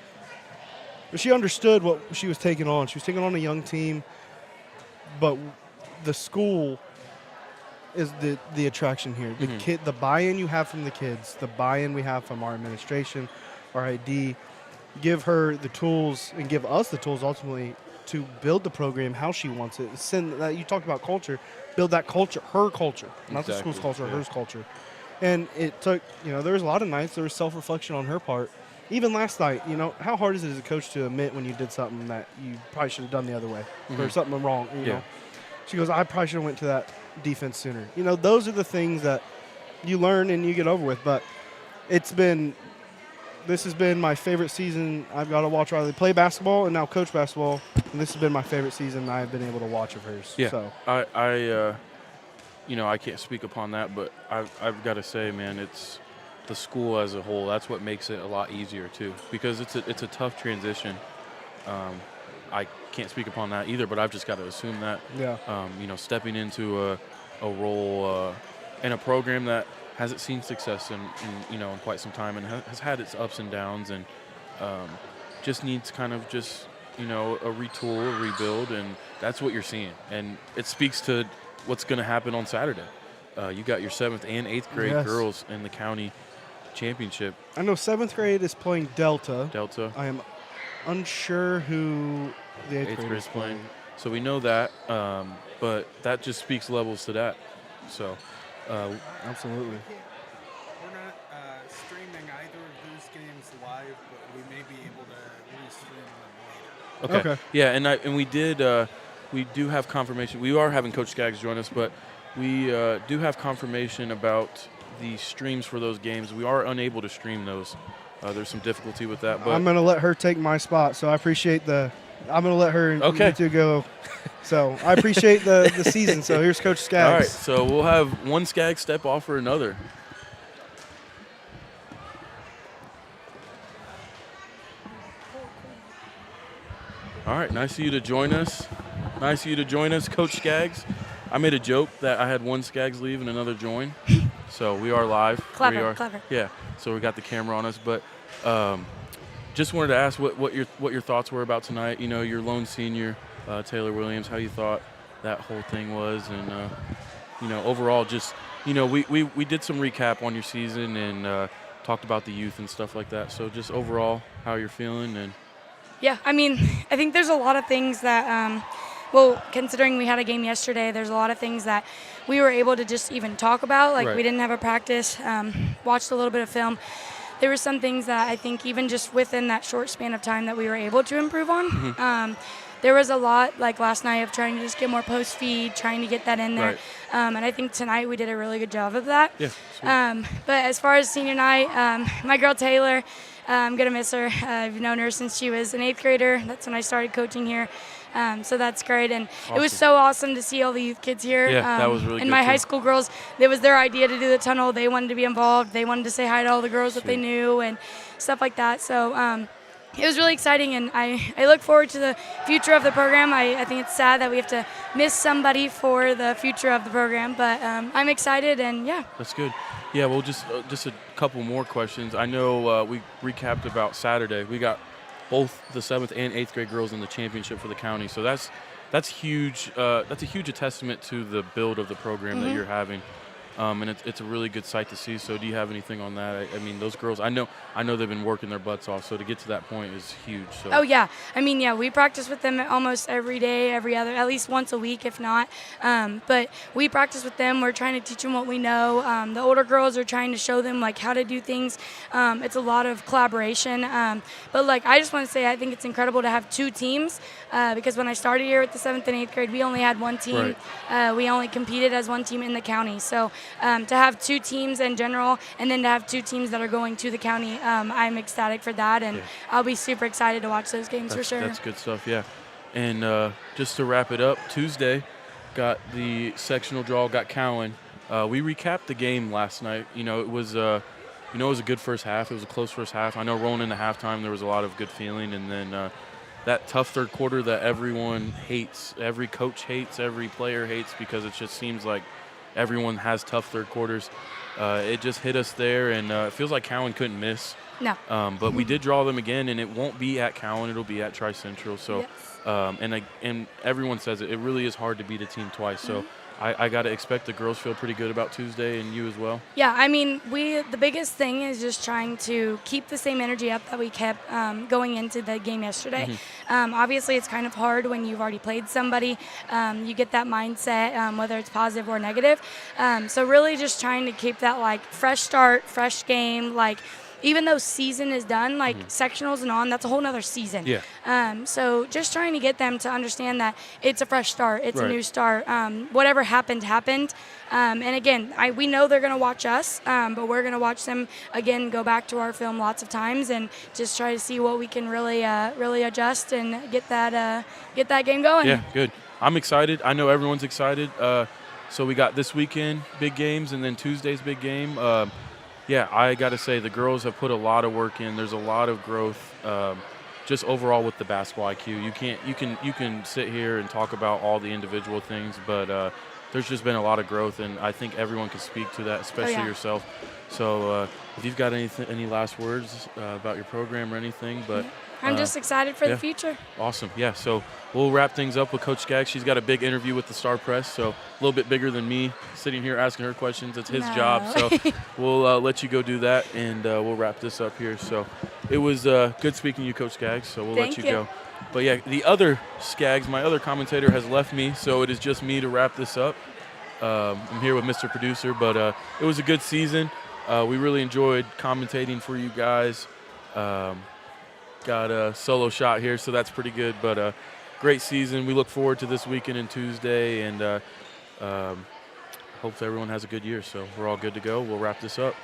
But she understood what she was taking on. She was taking on a young team, but the school is the attraction here. The buy-in you have from the kids, the buy-in we have from our administration, our ID, give her the tools and give us the tools ultimately to build the program how she wants it. Send that, you talked about culture, build that culture, her culture, not the school's culture, hers culture. And it took, you know, there was a lot of nights there was self-reflection on her part. Even last night, you know, how hard is it as a coach to admit when you did something that you probably should have done the other way or something wrong, you know? She goes, I probably should have went to that defense sooner. You know, those are the things that you learn and you get over with. But this has been my favorite season. I've got to watch Riley play basketball and now coach basketball, and this has been my favorite season I've been able to watch of hers. Yeah, so. I you know, I can't speak upon that, but I've got to say, man, it's the school as a whole. That's what makes it a lot easier too, because it's a tough transition. I can't speak upon that either, but I've just got to assume that. Yeah. You know, stepping into a role in a program that hasn't seen success in you know, in quite some time, and has had its ups and downs, and just needs kind of just, you know, a retool, a rebuild, and that's what you're seeing. And it speaks to what's going to happen on Saturday. You got your 7th and 8th grade girls in the county championship. I know 7th grade is playing Delta. I am unsure who the 8th grade is playing. So we know that, but that just speaks levels to that. So, absolutely. We're not streaming either of those games live, but we may be able to restream them later. Okay. Yeah, and we do have confirmation. We are having Coach Skaggs join us, but we do have confirmation about the streams for those games. We are unable to stream those. There's some difficulty with that. But I'm going to let her take my spot, so I appreciate I'm going to let her and you two go. So I appreciate the season. So here's Coach Skaggs. All right, so we'll have one Skaggs step off for another. All right, nice of you to join us. Nice of you to join us, Coach Skaggs. I made a joke that I had one Skaggs leave and another join. So we are live. Clever. Yeah, so we got the camera on us. But just wanted to ask what your thoughts were about tonight. You know, your lone senior, Taylor Williams, how you thought that whole thing was. And, you know, overall just, you know, we did some recap on your season and talked about the youth and stuff like that. So just overall, how you're feeling. And Yeah, I mean, I think there's a lot of things that, well, considering we had a game yesterday, there's a lot of things that we were able to just even talk about. Like, we didn't have a practice, watched a little bit of film. There were some things that I think even just within that short span of time that we were able to improve on. There was a lot, like last night, of trying to just get more post feed, trying to get that in there. And I think tonight we did a really good job of that. Yeah, but as far as senior night, my girl Taylor, I'm going to miss her. I've known her since she was an 8th grader. That's when I started coaching here. So that's great. And it was Awesome. so awesome to see all the youth kids here. Yeah, that was really And good, my too. high school girls, it was their idea to do the tunnel. They wanted to be involved. They wanted to say hi to all the girls that they Sweet. knew and stuff like that. So it was really exciting, and I look forward to the future of the program. I think it's sad that we have to miss somebody for the future of the program, but I'm excited, and yeah. That's good. Yeah, well, just a couple more questions. I know we recapped about Saturday. We got both the 7th and 8th grade girls in the championship for the county, so that's huge. That's a huge testament to the build of the program that you're having. And it's a really good sight to see. So do you have anything on that? I mean, those girls, I know they've been working their butts off, so to get to that point is huge. So. Oh, yeah. I mean, yeah, we practice with them almost every day, at least once a week, if not. But we practice with them. We're trying to teach them what we know. The older girls are trying to show them, like, how to do things. It's a lot of collaboration. But, like, I just want to say I think it's incredible to have 2 teams because when I started here with the 7th and 8th grade, we only had 1 team. Right. We only competed as 1 team in the county. So to have 2 teams in general and then to have 2 teams that are going to the county, I'm ecstatic for that, and I'll be super excited to watch those games for sure. That's good stuff, yeah. And just to wrap it up, Tuesday got the sectional draw, got Cowan. We recapped the game last night. It was a good first half. It was a close first half. I know rolling into halftime there was a lot of good feeling, and then that tough third quarter that everyone hates, every coach hates, every player hates, because it just seems like everyone has tough third quarters. It just hit us there, and it feels like Cowan couldn't miss. No. But we did draw them again, and it won't be at Cowan. It'll be at Tri-Central. So, Yes. and everyone says it really is hard to beat a team twice. So I got to expect the girls feel pretty good about Tuesday, and you as well. Yeah, I mean, the biggest thing is just trying to keep the same energy up that we kept going into the game yesterday. Obviously, it's kind of hard when you've already played somebody. You get that mindset, whether it's positive or negative. So really just trying to keep that, like, fresh start, fresh game, like, even though season is done, like sectionals and on, that's a whole nother season. Yeah. So just trying to get them to understand that it's a fresh start, it's Right. a new start. Whatever happened. And again, we know they're going to watch us, but we're going to watch them again, go back to our film lots of times, and just try to see what we can really adjust and get that game going. Yeah, good. I'm excited. I know everyone's excited. So we got this weekend big games, and then Tuesday's big game. Yeah, I got to say the girls have put a lot of work in. There's a lot of growth, just overall with the basketball IQ. You can sit here and talk about all the individual things, but there's just been a lot of growth, and I think everyone can speak to that, especially yourself. So if you've got any last words about your program or anything, but I'm just excited for the future. Awesome. Yeah, so we'll wrap things up with Coach Skaggs. She's got a big interview with the Star Press, so a little bit bigger than me sitting here asking her questions. It's his job, so we'll let you go do that, and we'll wrap this up here. So it was good speaking to you, Coach Skaggs, so we'll let you go. But, yeah, the other Skaggs, my other commentator, has left me, so it is just me to wrap this up. I'm here with Mr. Producer, but it was a good season. We really enjoyed commentating for you guys. Got a solo shot here, so that's pretty good. But great season. We look forward to this weekend and Tuesday, and hopefully everyone has a good year. So we're all good to go. We'll wrap this up.